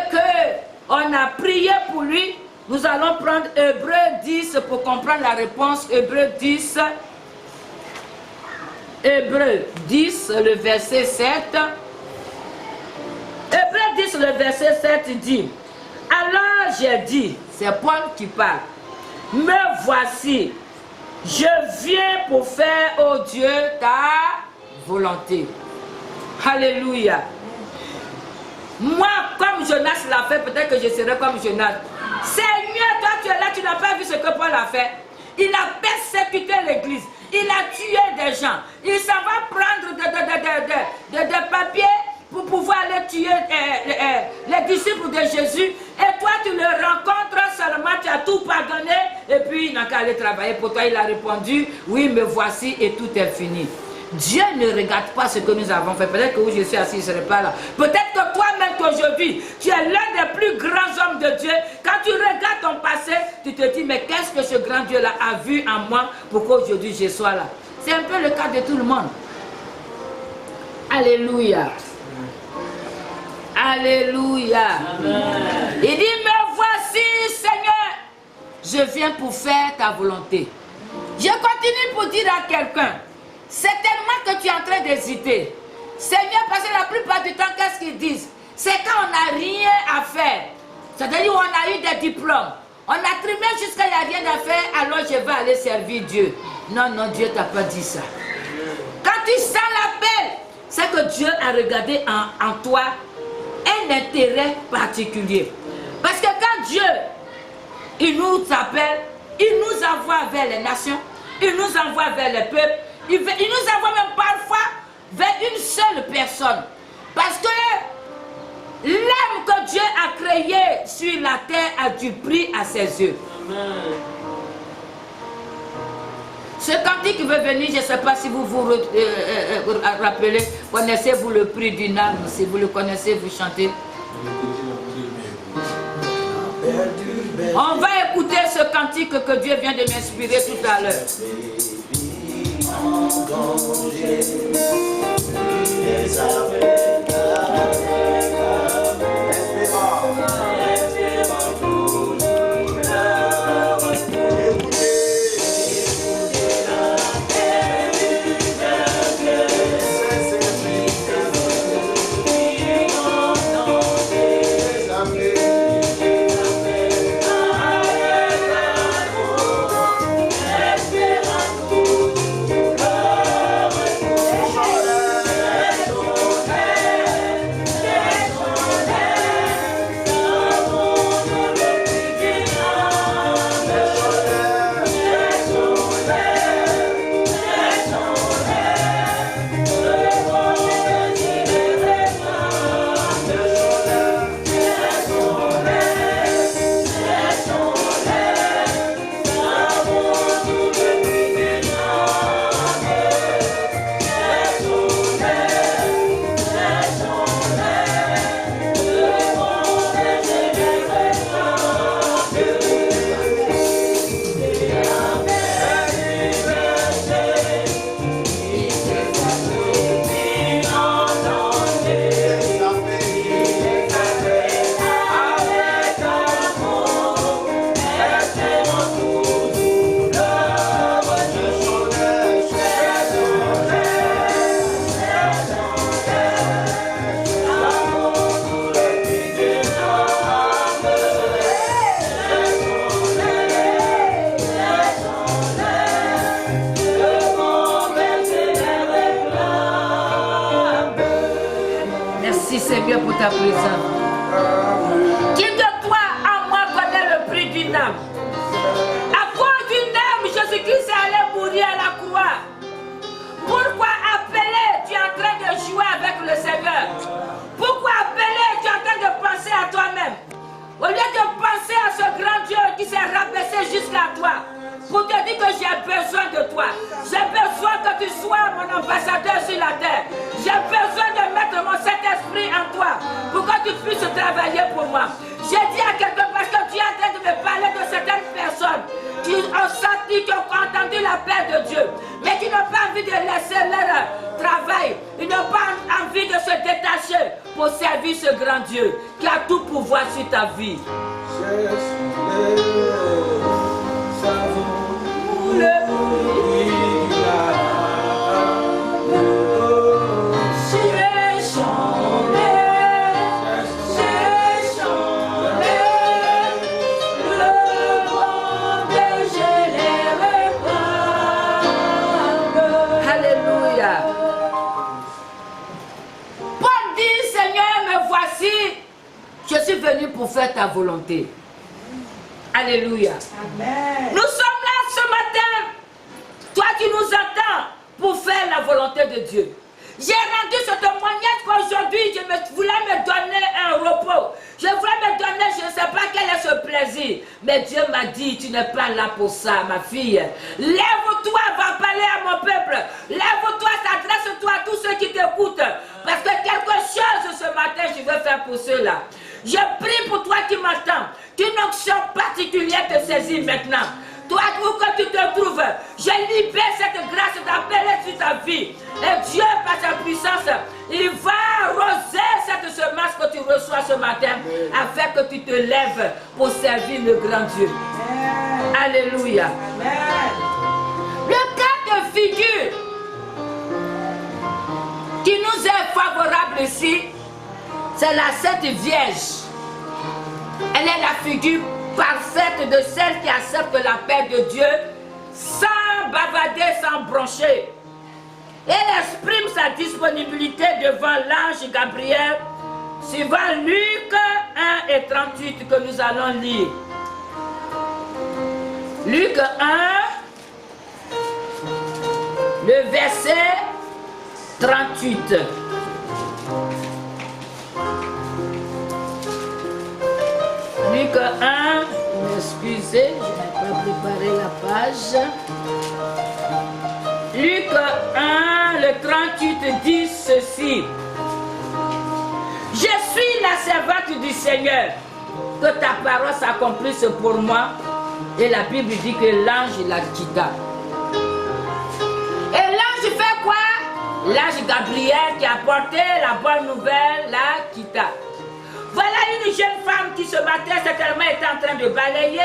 qu'on a prié pour lui, nous allons prendre Hébreux 10 pour comprendre la réponse. Hébreux 10, le verset 7. Hébreux 10, le verset 7 dit, alors j'ai dit, c'est Paul qui parle, me voici, je viens pour faire, ô Dieu, ta volonté. Alléluia. Moi, comme Jonas l'a fait, peut-être que je serai comme Jonas. Seigneur, toi tu es là, tu n'as pas vu ce que Paul a fait. Il a persécuté l'église. Il a tué des gens. Il s'en va prendre des papiers pour pouvoir aller tuer les disciples de Jésus. Et toi, tu le rencontres seulement, tu as tout pardonné. Et puis, il n'a qu'à aller travailler pour toi. Il a répondu, oui, me voici et tout est fini. Dieu ne regarde pas ce que nous avons fait. Peut-être que où je suis assis, je ne serai pas là. Peut-être que toi-même aujourd'hui, tu es l'un des plus grands hommes de Dieu. Quand tu regardes ton passé, tu te dis, mais qu'est-ce que ce grand Dieu-là a vu en moi pour qu'aujourd'hui je sois là? C'est un peu le cas de tout le monde. Alléluia. Alléluia. Amen. Il dit, me voici, Seigneur. Je viens pour faire ta volonté. Je continue pour dire à quelqu'un, certainement que tu es en train d'hésiter. Seigneur, parce que la plupart du temps, qu'est-ce qu'ils disent? C'est quand on n'a rien à faire. C'est-à-dire on a eu des diplômes. On a trimé jusqu'à il n'y a rien à faire, alors je vais aller servir Dieu. Non, non, Dieu t'a pas dit ça. Quand tu sens l'appel, c'est que Dieu a regardé en toi un intérêt particulier. Parce que quand Dieu, il nous appelle, il nous envoie vers les nations, il nous envoie vers les peuples, il nous envoie même parfois vers une seule personne. Parce que l'âme que Dieu a créée sur la terre a du prix à ses yeux. Amen. Ce cantique qui veut venir, je ne sais pas si vous vous rappelez, connaissez-vous le prix d'une âme? Si vous le connaissez, vous chantez. On va écouter ce cantique que Dieu vient de m'inspirer tout à l'heure. Pour ta présence. Qui de toi en moi connaît le prix d'une âme? À cause d'une âme, Jésus-Christ est allé mourir à la croix. Pourquoi appeler? Tu es en train de jouer avec le Seigneur. Pourquoi appeler? Tu es en train de penser à toi-même. Au lieu de penser à ce grand Dieu qui s'est rabaissé jusqu'à toi, pour te dire que j'ai besoin de toi. J'ai besoin que tu sois mon ambassadeur sur la terre. J'ai besoin de mettre mon Saint-Esprit en toi pour que tu puisses travailler pour moi. J'ai dit à quelqu'un parce que tu es en train de me parler de certaines personnes qui ont senti, qui ont entendu l'appel de Dieu, mais qui n'ont pas envie de laisser leur travail. Ils n'ont pas envie de se détacher pour servir ce grand Dieu qui a tout pouvoir sur ta vie. venu pour faire ta volonté. Alléluia. Amen. Nous sommes là ce matin. Toi qui nous attends pour faire la volonté de Dieu. J'ai rendu ce témoignage qu'aujourd'hui, je voulais me donner un repos. Je voulais me donner, je ne sais pas quel est ce plaisir. Mais Dieu m'a dit, tu n'es pas là pour ça, ma fille. Lève-toi, va parler à mon peuple. Lève-toi, s'adresse-toi à tous ceux qui t'écoutent. Parce que quelque chose ce matin, je veux faire pour ceux-là. Je prie pour toi qui m'entends. Qu'une onction particulière te saisit maintenant. Toi, où que tu te trouves, je libère cette grâce d'appeler sur ta vie. Et Dieu, par sa puissance, il va arroser cette semence que tu reçois ce matin, afin que tu te lèves pour servir le grand Dieu. Alléluia. Le cas de figure qui nous est favorable ici, c'est la Sainte Vierge. Elle est la figure parfaite de celle qui accepte la paix de Dieu sans bavader, sans broncher. Elle exprime sa disponibilité devant l'ange Gabriel suivant Luc 1 et 38 que nous allons lire. Luc 1, le verset 38. Luc 1, excusez, je n'ai pas préparé la page. Luc 1, le 38 dit ceci. Je suis la servante du Seigneur, que ta parole s'accomplisse pour moi. Et la Bible dit que l'ange la quitta. Et l'ange fait quoi? L'ange Gabriel qui a porté la bonne nouvelle la quitta. Voilà une jeune femme qui ce matin certainement était en train de balayer.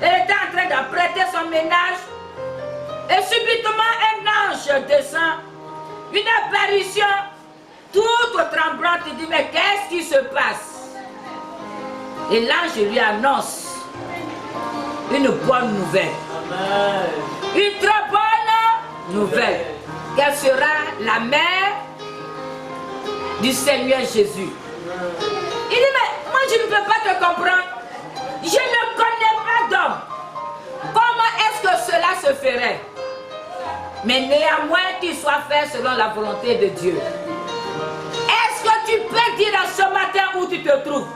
Elle était en train d'apprêter son ménage. Et subitement un ange descend. Une apparition toute tremblante. Il dit mais qu'est-ce qui se passe? Et l'ange lui annonce une bonne nouvelle. Une très bonne nouvelle. Qu'elle sera la mère du Seigneur Jésus. Il dit, mais moi je ne peux pas te comprendre. Je ne connais pas d'homme. Comment est-ce que cela se ferait? Mais néanmoins qu'il soit fait selon la volonté de Dieu. Est-ce que tu peux dire en ce matin où tu te trouves?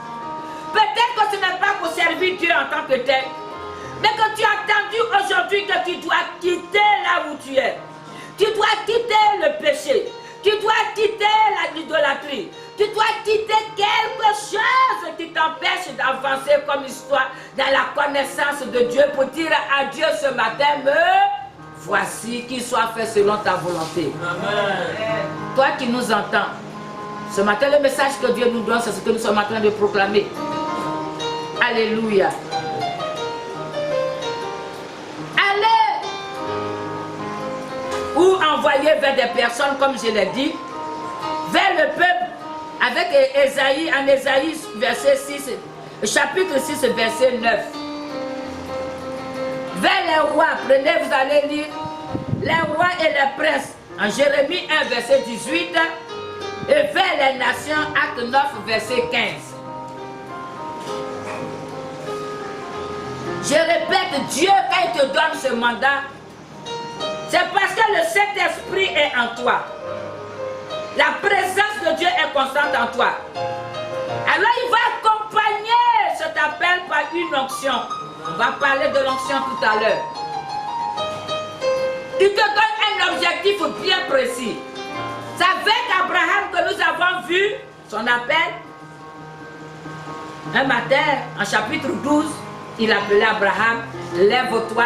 Peut-être que ce n'est pas pour servir Dieu en tant que tel. Mais que tu as entendu aujourd'hui que tu dois quitter là où tu es. Tu dois quitter le péché. Tu dois quitter l'idolâtrie. Tu dois quitter quelque chose qui t'empêche d'avancer comme histoire dans la connaissance de Dieu pour dire à Dieu ce matin, me voici, qu'il soit fait selon ta volonté. Amen. Toi qui nous entends, ce matin le message que Dieu nous donne, c'est ce que nous sommes en train de proclamer. Alléluia. Allez ou envoyer vers des personnes, comme je l'ai dit, vers le peuple, avec Ésaïe, en Ésaïe verset 6, chapitre 6, verset 9. Vers les rois, prenez, vous allez lire les rois et les princes, en Jérémie 1, verset 18, et vers les nations, acte 9, verset 15. Je répète, Dieu, quand il te donne ce mandat, c'est parce que le Saint-Esprit est en toi. La présence de Dieu est constante en toi. Alors il va accompagner cet appel par une onction. On va parler de l'onction tout à l'heure. Il te donne un objectif bien précis. C'est avec Abraham que nous avons vu son appel. Un matin, en chapitre 12, il appelait Abraham, lève-toi,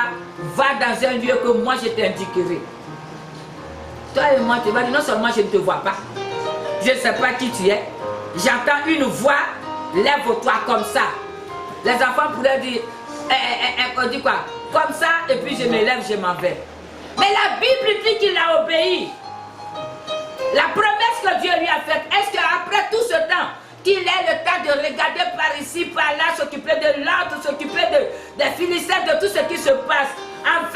va dans un lieu que moi je t'indiquerai. Toi et moi, tu vas dire, non seulement je ne te vois pas, je ne sais pas qui tu es, j'entends une voix, lève-toi comme ça. Les enfants pourraient dire, on dit quoi? Comme ça, et puis je me lève, je m'en vais. Mais la Bible dit qu'il a obéi. La promesse que Dieu lui a faite, est-ce qu'après tout ce temps, qu'il ait le temps de regarder par ici, par là, s'occuper de l'autre, s'occuper des Philistins, de tout ce qui se passe. En 24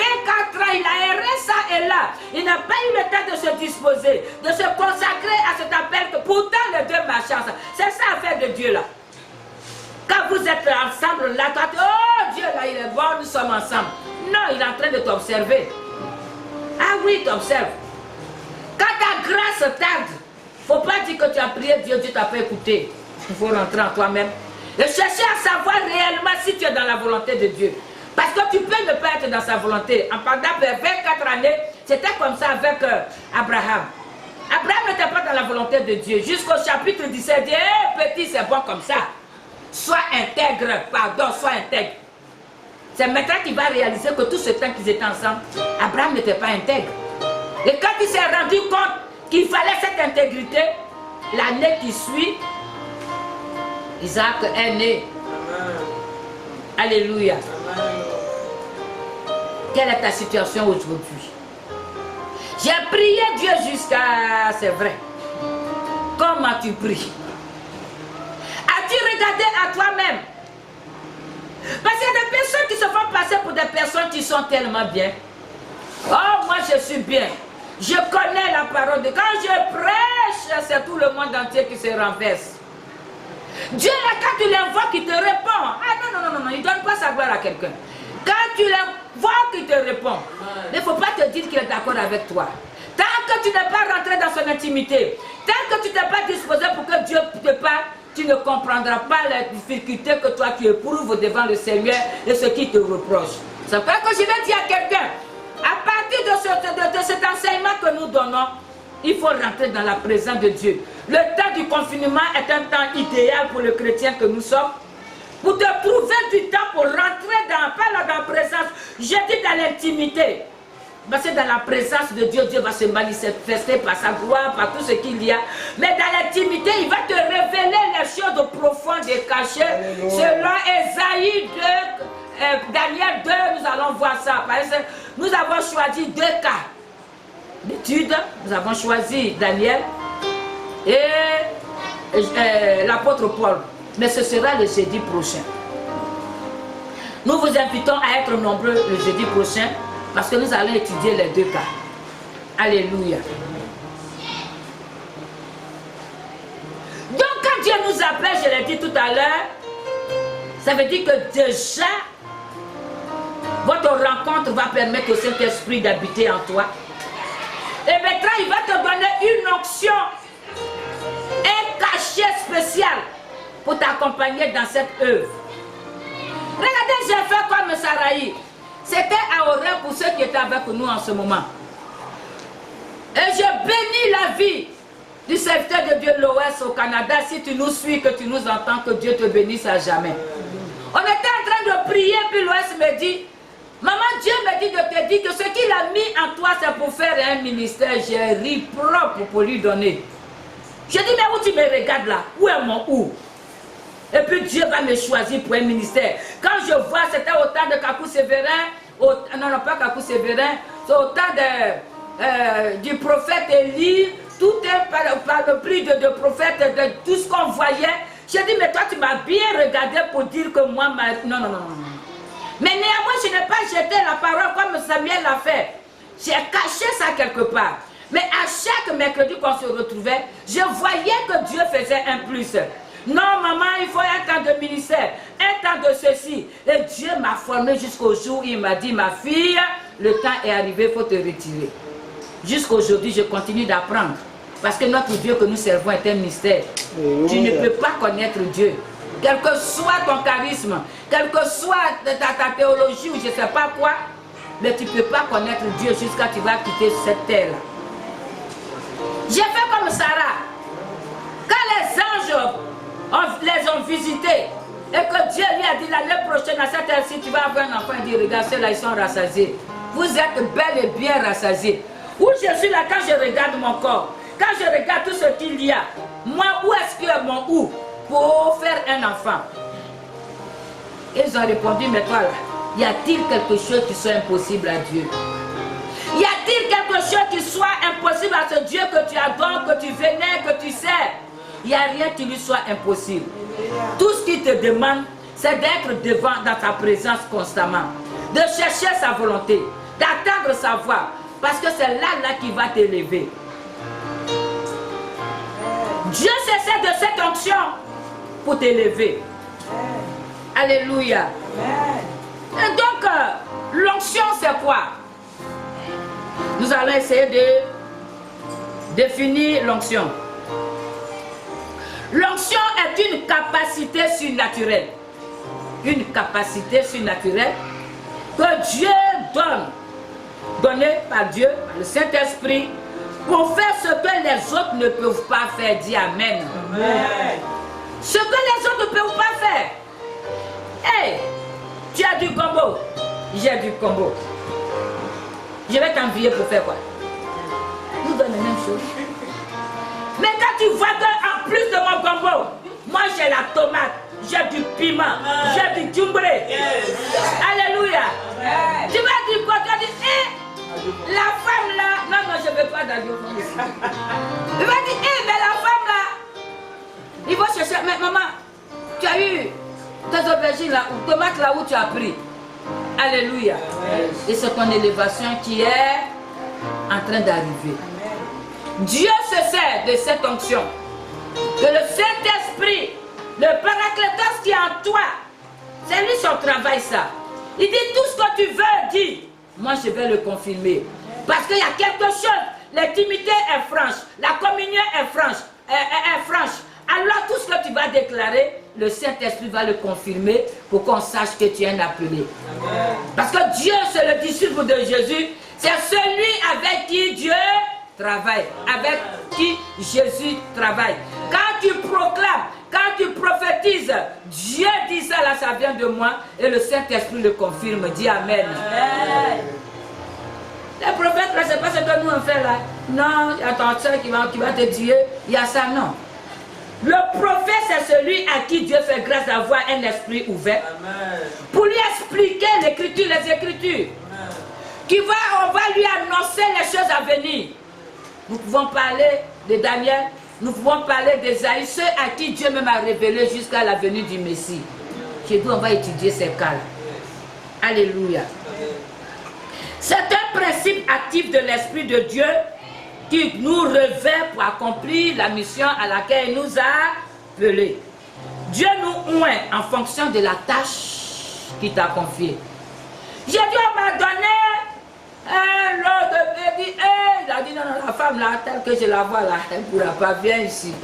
ans, il a erré ça et là. Il n'a pas eu le temps de se disposer, de se consacrer à cet appel que pourtant les deux marchent ensemble. C'est ça l'affaire de Dieu là. Quand vous êtes ensemble là, toi, oh Dieu, là, il est bon, nous sommes ensemble. Non, il est en train de t'observer. Ah oui, t'observe. Quand ta grâce tarde, il ne faut pas dire que tu as prié Dieu, Dieu t'a pas écouté. Il faut rentrer en toi-même et chercher à savoir réellement si tu es dans la volonté de Dieu. Parce que tu peux ne pas être dans sa volonté. En pendant 24 années, c'était comme ça avec Abraham. Abraham n'était pas dans la volonté de Dieu. Jusqu'au chapitre 17, il dit, hey, petit, c'est bon comme ça. Sois intègre, pardon, sois intègre. C'est maintenant qu'il va réaliser que tout ce temps qu'ils étaient ensemble, Abraham n'était pas intègre. Et quand il s'est rendu compte qu'il fallait cette intégrité, l'année qui suit, Isaac est né. Alléluia. Quelle est ta situation aujourd'hui? J'ai prié Dieu jusqu'à... C'est vrai. Comment tu pries? As-tu regardé à toi-même? Parce qu'il y a des personnes qui se font passer pour des personnes qui sont tellement bien. Oh, moi je suis bien. Je connais la parole de Dieu. Quand je prêche, c'est tout le monde entier qui se renverse. Dieu, là, quand tu l'invoques, il te répond. Ah non, il ne donne pas sa gloire à quelqu'un. Quand tu l'invoques, il te répond. Il ne faut pas te dire qu'il est d'accord avec toi. Tant que tu n'es pas rentré dans son intimité, tant que tu n'es pas disposé pour que Dieu te parle, tu ne comprendras pas les difficultés que toi tu éprouves devant le Seigneur et ce qu'il te reproche. C'est pour ça que je vais dire à quelqu'un, à partir de cet enseignement que nous donnons, il faut rentrer dans la présence de Dieu. Le temps du confinement est un temps idéal pour le chrétien que nous sommes. Pour te trouver du temps pour rentrer pas dans la présence, je dis dans l'intimité. Parce que dans la présence de Dieu, Dieu va se manifester par sa gloire, par tout ce qu'il y a. Mais dans l'intimité, il va te révéler les choses profondes et cachées. Selon Ésaïe 2, Daniel 2, nous allons voir ça. Parce que nous avons choisi 2 cas d'études. Nous avons choisi Daniel et l'apôtre Paul. Mais ce sera le jeudi prochain. Nous vous invitons à être nombreux le jeudi prochain. Parce que nous allons étudier les 2 cas. Alléluia. Donc quand Dieu nous appelle, je l'ai dit tout à l'heure, ça veut dire que déjà, votre rencontre va permettre au Saint-Esprit d'habiter en toi. Et maintenant, il va te donner une onction, un cachet spécial pour t'accompagner dans cette œuvre. Regardez, j'ai fait comme Saraï. C'était à Horeb pour ceux qui étaient avec nous en ce moment. Et je bénis la vie du serviteur de Dieu de l'Ouest au Canada. Si tu nous suis, que tu nous entends, que Dieu te bénisse à jamais. On était en train de prier, puis l'Ouest me dit, maman, Dieu me dit de te dire que ce qu'il a mis en toi, c'est pour faire un ministère. J'ai ri propre pour lui donner. Je dis, mais où tu me regardes là? Où est mon où? Et puis Dieu va me choisir pour un ministère. Quand je vois, c'était au temps de Kakou Sévérin, non, pas Kakou Sévérin, c'est au temps du prophète Élie, tout est par le prix de prophète, de tout ce qu'on voyait. J'ai dit, mais toi tu m'as bien regardé pour dire que moi, non. Mais néanmoins, je n'ai pas jeté la parole comme Samuel l'a fait. J'ai caché ça quelque part. Mais à chaque mercredi qu'on se retrouvait, je voyais que Dieu faisait un plus. Non, maman, il faut un temps de ministère, un temps de ceci. Et Dieu m'a formé jusqu'au jour où il m'a dit, ma fille, le temps est arrivé, il faut te retirer. Jusqu'aujourd'hui, je continue d'apprendre. Parce que notre Dieu que nous servons est un mystère. Tu ne peux pas connaître Dieu. Quel que soit ton charisme, quel que soit ta théologie ou je ne sais pas quoi, mais tu ne peux pas connaître Dieu jusqu'à ce que tu vas quitter cette terre-là. J'ai fait comme Sarah. Quand les anges les ont visités et que Dieu lui a dit l'année prochaine à cette heure-ci tu vas avoir un enfant, il dit regarde ceux-là ils sont rassasiés. Vous êtes bel et bien rassasiés. Où je suis là quand je regarde mon corps, quand je regarde tout ce qu'il y a, moi où est-ce qu'il y a mon où pour faire un enfant? Ils ont répondu mais toi là, y a-t-il quelque chose qui soit impossible à Dieu? Y a-t-il quelque chose qui soit impossible à ce Dieu que tu adores, que tu vénères, que tu sers? Il n'y a rien qui lui soit impossible. Tout ce qu'il te demande, c'est d'être devant dans ta présence constamment. De chercher sa volonté, d'attendre sa voix. Parce que c'est là qu'il va t'élever. Dieu s'essaie de cette onction pour t'élever. Alléluia. Et donc, l'onction, c'est quoi? Nous allons essayer de définir l'onction. L'onction est une capacité surnaturelle. Une capacité surnaturelle que Dieu donne, donnée par Dieu, par le Saint-Esprit, pour faire ce que les autres ne peuvent pas faire. Dis Amen. Amen. Ce que les autres ne peuvent pas faire. Hey, tu as du combo, j'ai du combo. Je vais t'envier pour faire quoi? Nous donne la même chose. Mais quand tu vois qu'en plus de mon combo, moi j'ai la tomate, j'ai du piment, j'ai du djumbré. Alléluia. Tu vas dire quoi? Tu vas dire, hé, la femme là, non, je ne veux pas d'audiophone ici. Tu vas dire, hé, mais la femme là, il va chercher, mais maman, tu as eu tes aubergines là, ou tomates là où tu as pris. Alléluia. Et c'est ton élévation qui est en train d'arriver. Dieu se sert de cette onction. Que le Saint-Esprit, le Paraclétos qui est en toi, c'est lui son travail ça. Il dit tout ce que tu veux, dis. Moi je vais le confirmer. Parce qu'il y a quelque chose. L'intimité est franche. La communion est franche. Alors tout ce que tu vas déclarer, le Saint-Esprit va le confirmer pour qu'on sache que tu es un appelé. Amen. Parce que Dieu, c'est le disciple de Jésus. C'est celui avec qui Dieu travaille. Avec qui Jésus travaille. Quand tu proclames, quand tu prophétises, Dieu dit ça là, ça vient de moi. Et le Saint-Esprit le confirme. Dis Amen. Amen. Les prophètes, là, c'est pas ce que nous on fait là. Non, il y a ton soeur qui va te dire, il y a ça, non. Le prophète, c'est celui à qui Dieu fait grâce d'avoir un esprit ouvert. Amen. Pour lui expliquer l'écriture, les écritures. On va lui annoncer les choses à venir. Nous pouvons parler de Daniel, nous pouvons parler d'Ésaïe, ceux à qui Dieu même a révélé jusqu'à la venue du Messie. Chez nous, on va étudier ces cas-là. Alléluia. C'est un principe actif de l'Esprit de Dieu qui nous revêt pour accomplir la mission à laquelle il nous a appelés. Dieu nous oint en fonction de la tâche qu'il t'a confiée. J'ai dit, on m'a donné un lot de bébés. Il a dit, non, la femme là, telle que je la vois là, elle ne pourra pas, viens ici.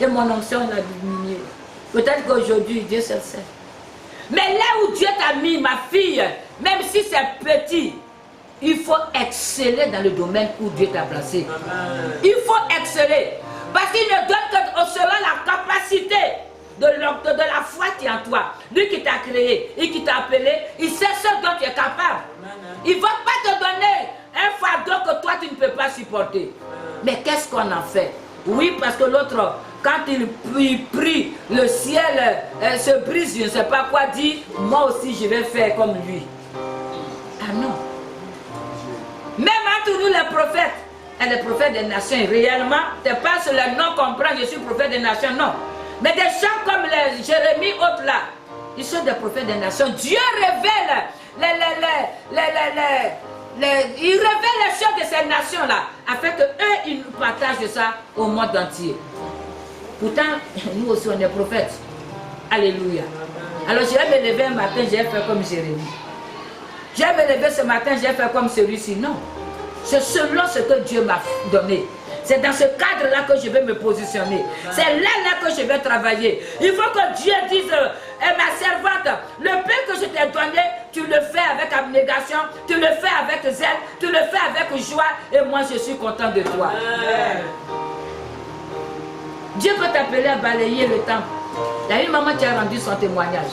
Et mon onction a diminué. Peut-être qu'aujourd'hui, Dieu se sait. Mais là où Dieu t'a mis, ma fille, même si c'est petit, il faut exceller dans le domaine où Dieu t'a placé. Amen. Il faut exceller. Parce qu'il ne donne que selon la capacité de la foi qui est en toi. Lui qui t'a créé et qui t'a appelé, il sait ce dont tu es capable. Amen. Il ne va pas te donner un fardeau que toi tu ne peux pas supporter. Amen. Mais qu'est-ce qu'on en fait? Oui, parce que l'autre, quand il prie, le ciel se brise, je ne sais pas quoi dire, moi aussi je vais faire comme lui. Ah non. Même entre nous les prophètes, et les prophètes des nations, réellement, ce n'est pas sur le nom qu'on prend, je suis prophète des nations, non. Mais des gens comme les Jérémie, autres là, ils sont des prophètes des nations. Dieu révèle il révèle les choses de ces nations-là, afin qu'eux, ils nous partagent ça au monde entier. Pourtant, nous aussi, on est prophètes. Alléluia. Alors, je vais me lever un matin, je vais faire comme Jérémie. Je vais me lever ce matin, je vais faire comme celui-ci. Non. C'est selon ce que Dieu m'a donné. C'est dans ce cadre-là que je vais me positionner. C'est là que je vais travailler. Il faut que Dieu dise, ma servante, le pain que je t'ai donné, tu le fais avec abnégation, tu le fais avec zèle, tu le fais avec joie, et moi je suis content de toi. Amen. Dieu peut t'appeler à balayer le temple. Il y a une maman qui a rendu son témoignage.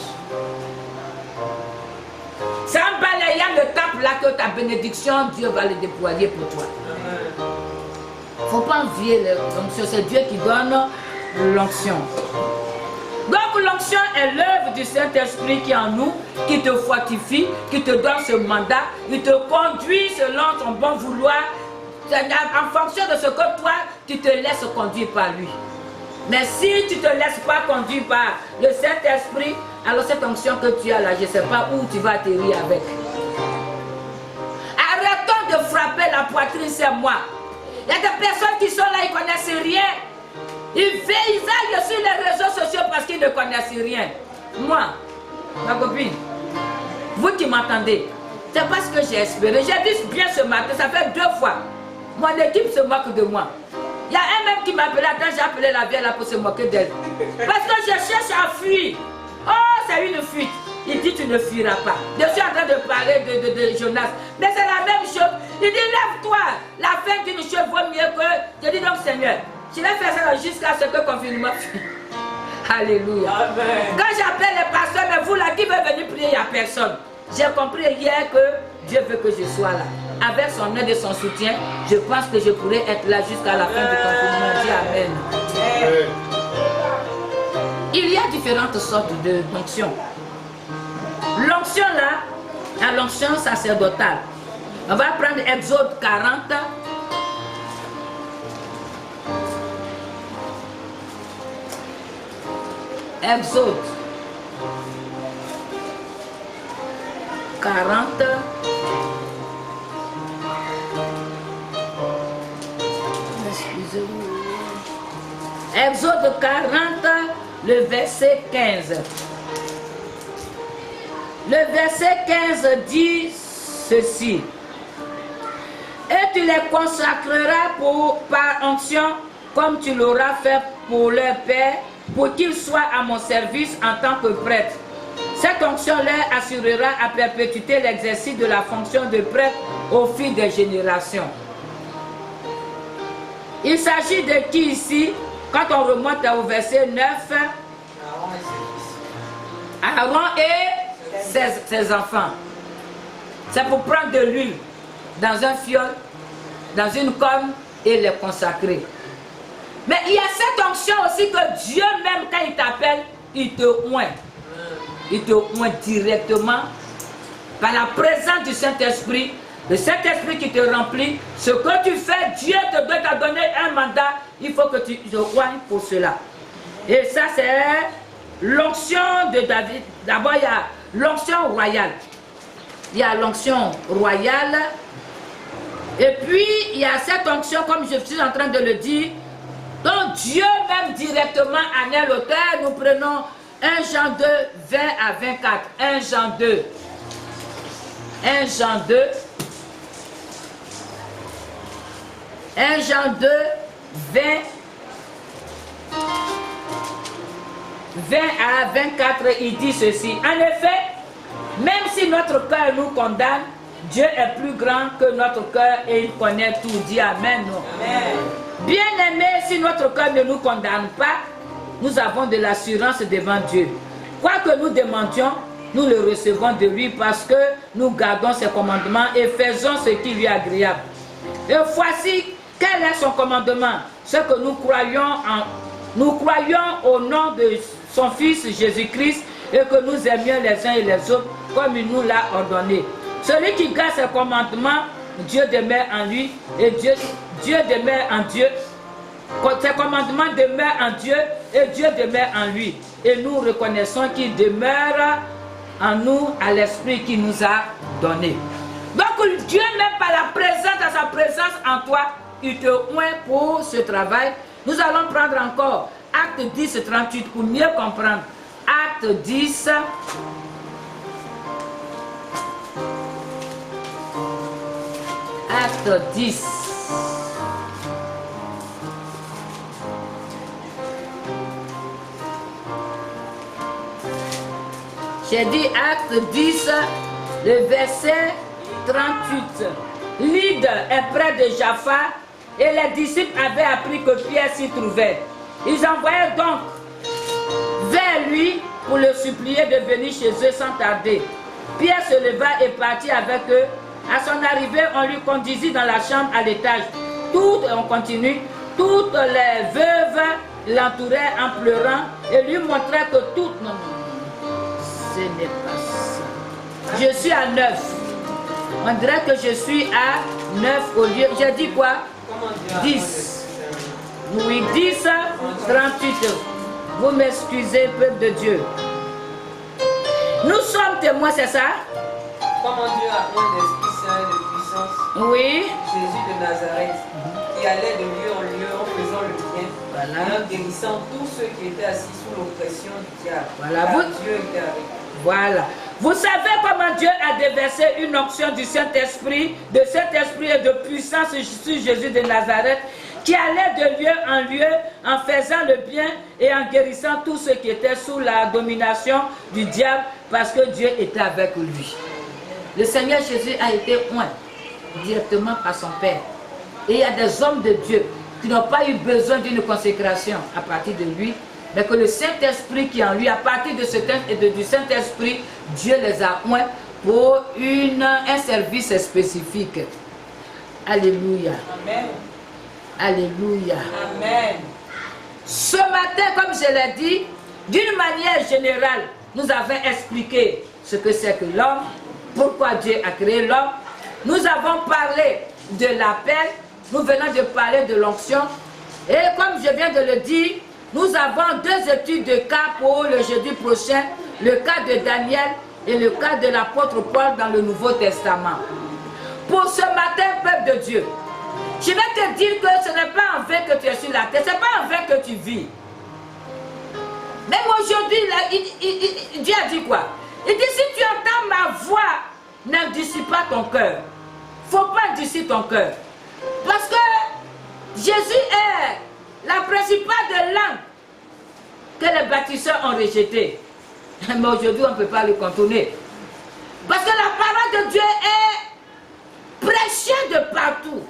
C'est en balayant le temple là que ta bénédiction, Dieu va le déployer pour toi. Il ne faut pas envier l'onction, c'est Dieu qui donne l'onction. Donc l'onction est l'œuvre du Saint-Esprit qui est en nous, qui te fortifie, qui te donne ce mandat, il te conduit selon ton bon vouloir, en fonction de ce que toi, tu te laisses conduire par lui. Mais si tu ne te laisses pas conduire par le Saint-Esprit, alors cette onction que tu as là, je ne sais pas où tu vas atterrir avec. Arrêtons de frapper la poitrine, c'est moi. Il y a des personnes qui sont là, ils ne connaissent rien. Ils aillent sur les réseaux sociaux parce qu'ils ne connaissent rien. Moi, ma copine, vous qui m'entendez, c'est pas ce que j'ai espéré. J'ai dit bien ce matin, ça fait 2 fois. Mon équipe se moque de moi. Il y a un même qui m'appelait, attends, j'ai appelé la vieille là pour se moquer d'elle. Parce que je cherche à fuir. Oh, c'est une fuite. Il dit, tu ne fuiras pas. Je suis en train de parler de Jonas. Mais c'est la même chose. Il dit, lève-toi. La fin d'une chose vaut mieux que... Je dis donc, Seigneur, je vais faire ça jusqu'à ce que le confinement finisse. Alléluia. Amen. Quand j'appelle les pasteurs, mais vous là, qui veut venir prier, il n'y a personne. J'ai compris hier que Dieu veut que je sois là. Avec son aide et son soutien, je pense que je pourrais être là jusqu'à la fin du confinement. Dis Amen. Amen. Il y a différentes sortes d'onction. L'onction là, à l'onction sacerdotale. On va prendre Exode 40. Exode 40. Excusez-moi. Exode 40, le verset 15. Le verset 15 dit ceci. Et tu les consacreras par onction, comme tu l'auras fait pour leur père, pour qu'ils soient à mon service en tant que prêtre. Cette onction leur assurera à perpétuité l'exercice de la fonction de prêtre au fil des générations. Il s'agit de qui ici? Quand on remonte au verset 9, Aaron et ses enfants. C'est pour prendre de l'huile dans un fiole, dans une corne et les consacrer. Mais il y a cette onction aussi que Dieu même quand il t'appelle, il te oint. Il te oint directement par la présence du Saint-Esprit. Le Saint-Esprit qui te remplit. Ce que tu fais, Dieu te donner un mandat. Il faut que tu te oignes pour cela. Et ça c'est l'onction de David. D'abord il y a l'onction royale. Il y a l'onction royale. Et puis il y a cette onction, comme je suis en train de le dire, donc Dieu même directement en est l'auteur. Nous prenons 1 Jean 2, 20 à 24. 1 Jean 2. 1 Jean 2. 1 Jean 2, 20 à 24, il dit ceci. En effet, même si notre cœur nous condamne, Dieu est plus grand que notre cœur et il connaît tout. Dis Amen. Amen. Bien-aimés, si notre cœur ne nous condamne pas, nous avons de l'assurance devant Dieu. Quoi que nous demandions, nous le recevons de lui parce que nous gardons ses commandements et faisons ce qui lui est agréable. Et voici, quel est son commandement? Ce que nous croyons au nom de son Fils Jésus-Christ et que nous aimions les uns et les autres comme il nous l'a ordonné. Celui qui garde ses commandements, Dieu demeure en lui et Dieu demeure en Dieu. Ses commandements demeurent en Dieu et Dieu demeure en lui. Et nous reconnaissons qu'il demeure en nous à l'esprit qu'il nous a donné. Donc Dieu même par la présence, à sa présence en toi, il te oint pour ce travail. Nous allons prendre encore Acte 10, 38 pour mieux comprendre. Acte 10. Acte 10. J'ai dit Acte 10, le verset 38. Lydde est près de Jaffa et les disciples avaient appris que Pierre s'y trouvait. Ils envoyèrent donc vers lui pour le supplier de venir chez eux sans tarder. Pierre se leva et partit avec eux. À son arrivée, on lui conduisit dans la chambre à l'étage. Toutes les veuves l'entouraient en pleurant et lui montraient que toutes... Non, ce n'est pas ça. Je suis à 9. On dirait que je suis à 9 au lieu... J'ai dit quoi? 10. Oui, 10, 38. Vous m'excusez, peuple de Dieu. Nous sommes témoins, c'est ça? Comment Dieu a un esprit saint de puissance. Oui. Jésus de Nazareth, qui allait de lieu en lieu en faisant le bien Voilà. Et en guérissant tous ceux qui étaient assis sous l'oppression du diable. Voilà. Dieu était avec eux. Voilà. Vous savez comment Dieu a déversé une onction du Saint-Esprit, de Saint-Esprit et de puissance sur Jésus de Nazareth, qui allait de lieu en lieu en faisant le bien et en guérissant tous ceux qui étaient sous la domination du diable, parce que Dieu était avec lui. Le Seigneur Jésus a été oint directement par son Père. Et il y a des hommes de Dieu qui n'ont pas eu besoin d'une consécration à partir de lui, mais que le Saint-Esprit qui est en lui, à partir de du Saint-Esprit, Dieu les a oints pour un service spécifique. Alléluia. Amen. Alléluia. Amen. Ce matin, comme je l'ai dit, d'une manière générale, nous avons expliqué ce que c'est que l'homme, pourquoi Dieu a créé l'homme. Nous avons parlé de l'appel, nous venons de parler de l'onction. Et comme je viens de le dire, nous avons 2 études de cas pour le jeudi prochain, le cas de Daniel et le cas de l'apôtre Paul dans le Nouveau Testament. Pour ce matin, peuple de Dieu, je vais te dire que ce n'est pas en vain que tu es sur la terre, ce n'est pas en vain que tu vis. Même aujourd'hui, Dieu a dit quoi? Il dit, si tu entends ma voix, n'endurcis pas ton cœur. Il ne faut pas endurcir ton cœur. Parce que Jésus est la principale de langue que les bâtisseurs ont rejetée. Mais aujourd'hui, on ne peut pas le contourner. Parce que la parole de Dieu est prêchée de partout.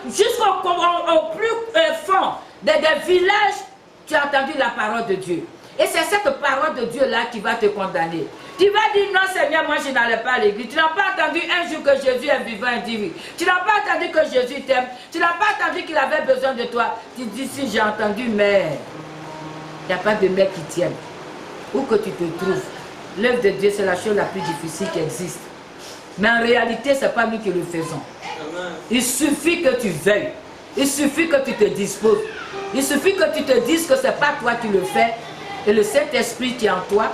Jusqu'au plus fond des villages, tu as entendu la parole de Dieu. Et c'est cette parole de Dieu-là qui va te condamner. Tu vas dire, non Seigneur, moi je n'allais pas à l'église. Tu n'as pas entendu un jour que Jésus est vivant et dit oui. Tu n'as pas entendu que Jésus t'aime. Tu n'as pas entendu qu'il avait besoin de toi. Tu dis, si j'ai entendu, mais il n'y a pas de mère qui tienne. Où que tu te trouves, l'œuvre de Dieu, c'est la chose la plus difficile qui existe. Mais en réalité, ce n'est pas nous qui le faisons. Il suffit que tu veuilles. Il suffit que tu te disposes. Il suffit que tu te dises que ce n'est pas toi qui le fais. Et le Saint-Esprit qui est en toi,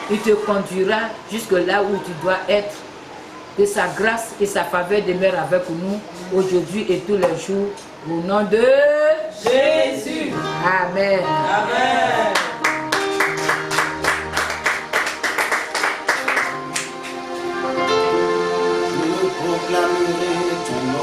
il te conduira jusque là où tu dois être. Que sa grâce et sa faveur demeurent avec nous aujourd'hui et tous les jours. Au nom de Jésus. Amen. Amen. Je proclamerai ton nom.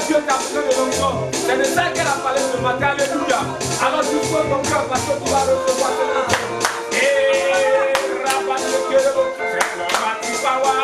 Dieu t'a besoin de l'onction. C'est de ça qu'elle a parlé ce matin. Alléluia. Alors tu sois ton cœur parce que tu vas recevoir cette onction. Et rabat le cœur, c'est le mati power.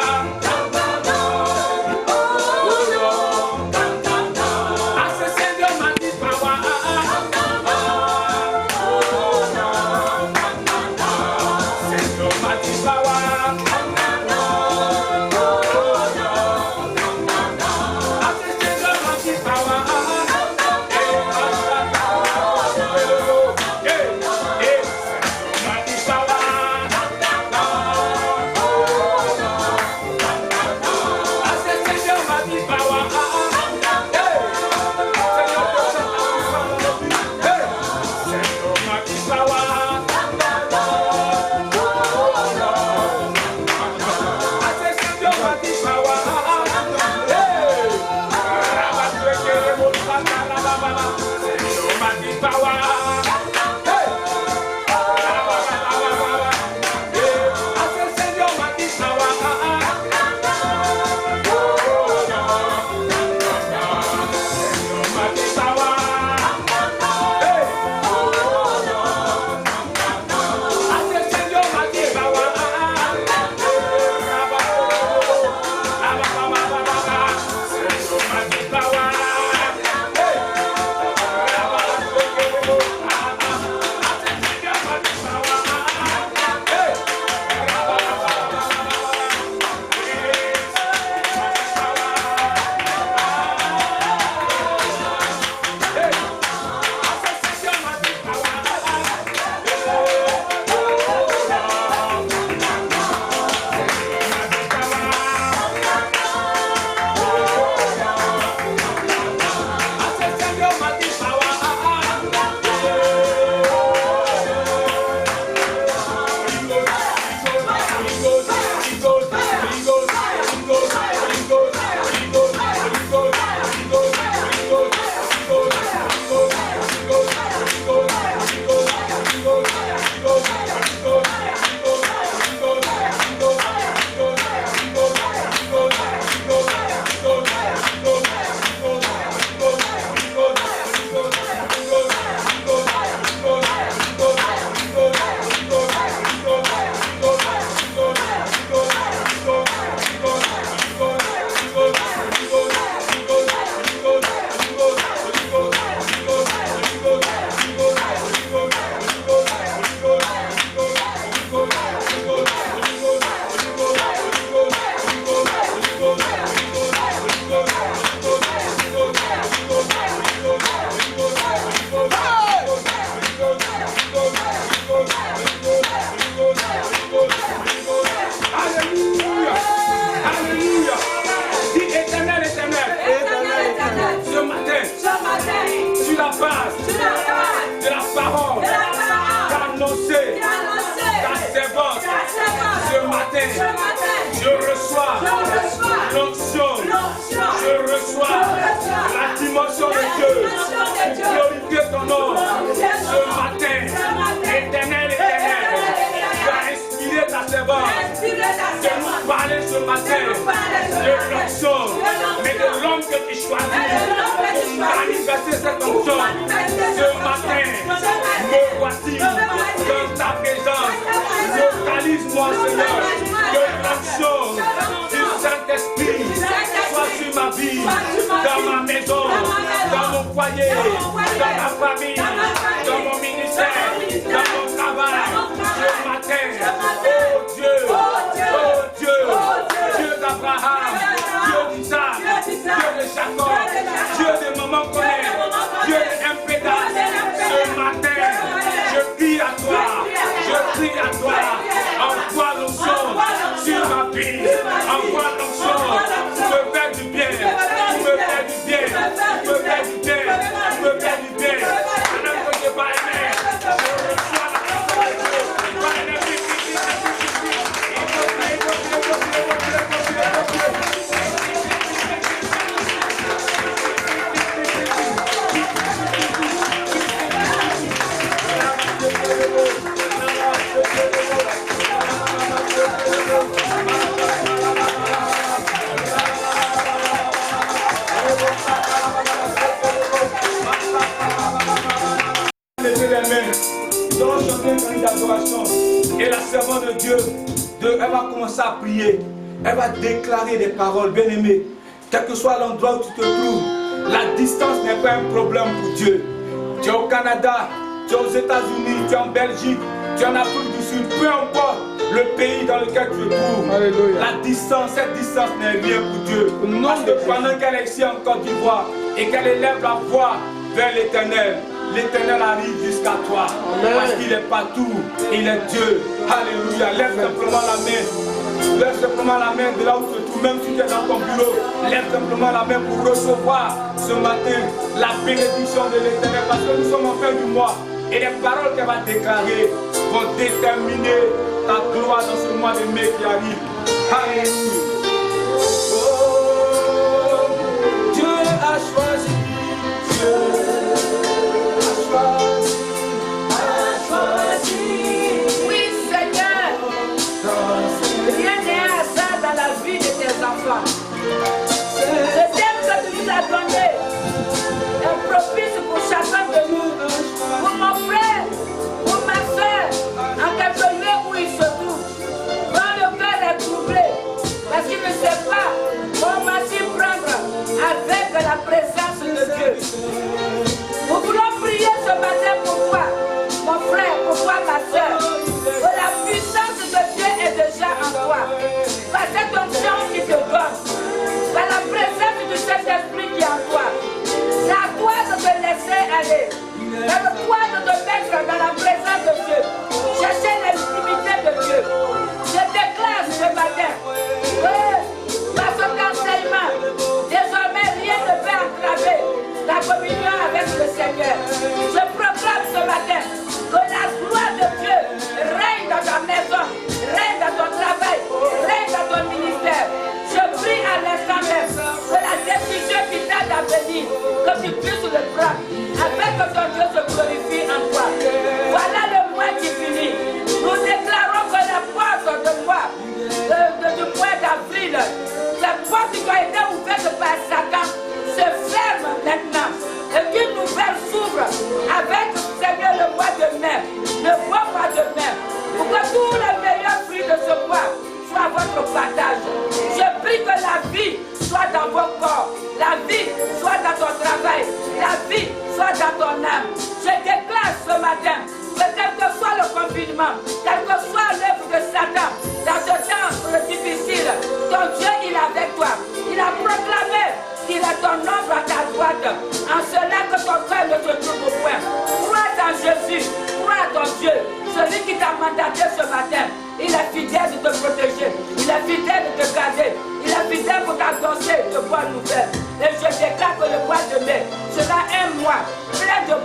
base de la parole qu'a annoncé ta servante ce matin. Je reçois l'onction, je reçois la dimension de Dieu. Glorifier ton nom ce matin. Éternel, éternel, tu as inspiré ta servante de nous parler ce matin de l'onction, mais de l'homme que tu choisis pour manifester cette onction. Ce matin, me voici dans ta présence. Localise-moi, Seigneur, que l'onction du Saint-Esprit soit sur ma vie, dans ma maison, dans mon foyer, dans ma famille, dans mon ministère, dans mon travail. Ce matin, oh Dieu, Dieu d'Abraham, Dieu d'Isaac, Dieu de Jacob, Dieu de maman Colère, Dieu de Impéda. Ce matin, je prie à toi, envoie l'onction sur ma vie, envoie l'onction pour me faire du bien, pour me faire du bien, pour me faire du bien, pour me faire du bien. Pendant que je vais aimer, je reçois la parole de Dieu. Nous allons chanter un cri d'adoration. Et la servante de Dieu, elle va commencer à prier. Elle va déclarer des paroles, bien aimées. Quel que soit l'endroit où tu te trouves, la distance n'est pas un problème pour Dieu. Tu es au Canada, tu es aux États-Unis, tu es en Belgique, tu es en Afrique du Sud, peu importe le pays dans lequel tu te trouves. Alléluia. La distance, cette distance n'est rien pour Dieu. Parce que pendant qu'elle est ici en Côte d'Ivoire et qu'elle élève la voix vers l'Éternel, l'Éternel arrive jusqu'à toi. Amen. Parce qu'il est partout, il est Dieu. Alléluia. Lève simplement la main. Lève simplement la main de là où tu te trouves, même si tu es dans ton bureau. Lève simplement la main pour recevoir ce matin la bénédiction de l'Éternel. Parce que nous sommes en fin du mois. Et les paroles qu'elle va déclarer vont déterminer ta gloire dans ce mois de mai qui arrive. Alléluia. Oh, Dieu a choisi. Dieu a choisi. Oui, Seigneur. Rien n'est hasard dans la vie de tes enfants. Le thème que tu nous as donné est propice pour chacun de nous. Pour mon frère, pour ma soeur, en quelque lieu où il se trouve. Quand le cœur est troublé, parce qu'il ne sait pas comment s'y prendre avec la présence de Dieu. Nous voulons prier ce matin pour toi, mon frère, pour toi, ma soeur. Que la puissance de Dieu est déjà en toi. Par cette onction qui te donne, par la présence du Saint-Esprit qui est en toi. C'est à toi de te laisser aller. C'est à toi de te mettre dans la présence de Dieu. Chercher l'intimité de Dieu. Je déclare ce matin que par cet enseignement, désormais rien ne peut entraver la communion avec le Seigneur. Je proclame ce matin que la gloire de Dieu règne dans ta maison, règne dans ton travail, règne dans ton ministère. Je prie à l'instant même que la décision qui t'aide à venir, que tu puisses le prendre, afin que ton Dieu se glorifie en toi. Voilà le mois qui finit. Nous déclarons que la porte de moi, du mois d'avril, la porte qui a été ouverte par Satan se ferme maintenant. Et qu'une nouvelle s'ouvre avec, Seigneur, le mois de mai, le mois de mai, pour que tous les meilleurs fruits de ce mois soient votre partage. Je prie que la vie soit dans vos corps, la vie soit dans ton travail, la vie soit dans ton âme. Je déclare ce matin que quel que soit le confinement, quel que soit l'œuvre de Satan, dans ce temps difficile, ton Dieu il est avec toi. Il a proclamé qu'il est ton ombre à ta droite, en cela que ton cœur ne se trouve au point. Crois en Jésus, crois en ton Dieu, celui qui t'a mandaté ce matin. Il est fidèle de te protéger, il est fidèle de te garder, il est fidèle pour t'annoncer de bonnes nouvelles. Et je déclare que le mois de mai sera un mois plein de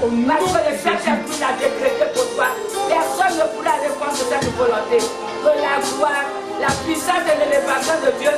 Parce que le Saint-Esprit l'a décrété pour toi. Personne ne pourra aller contre cette volonté. Que la gloire, la puissance et l'élévation de Dieu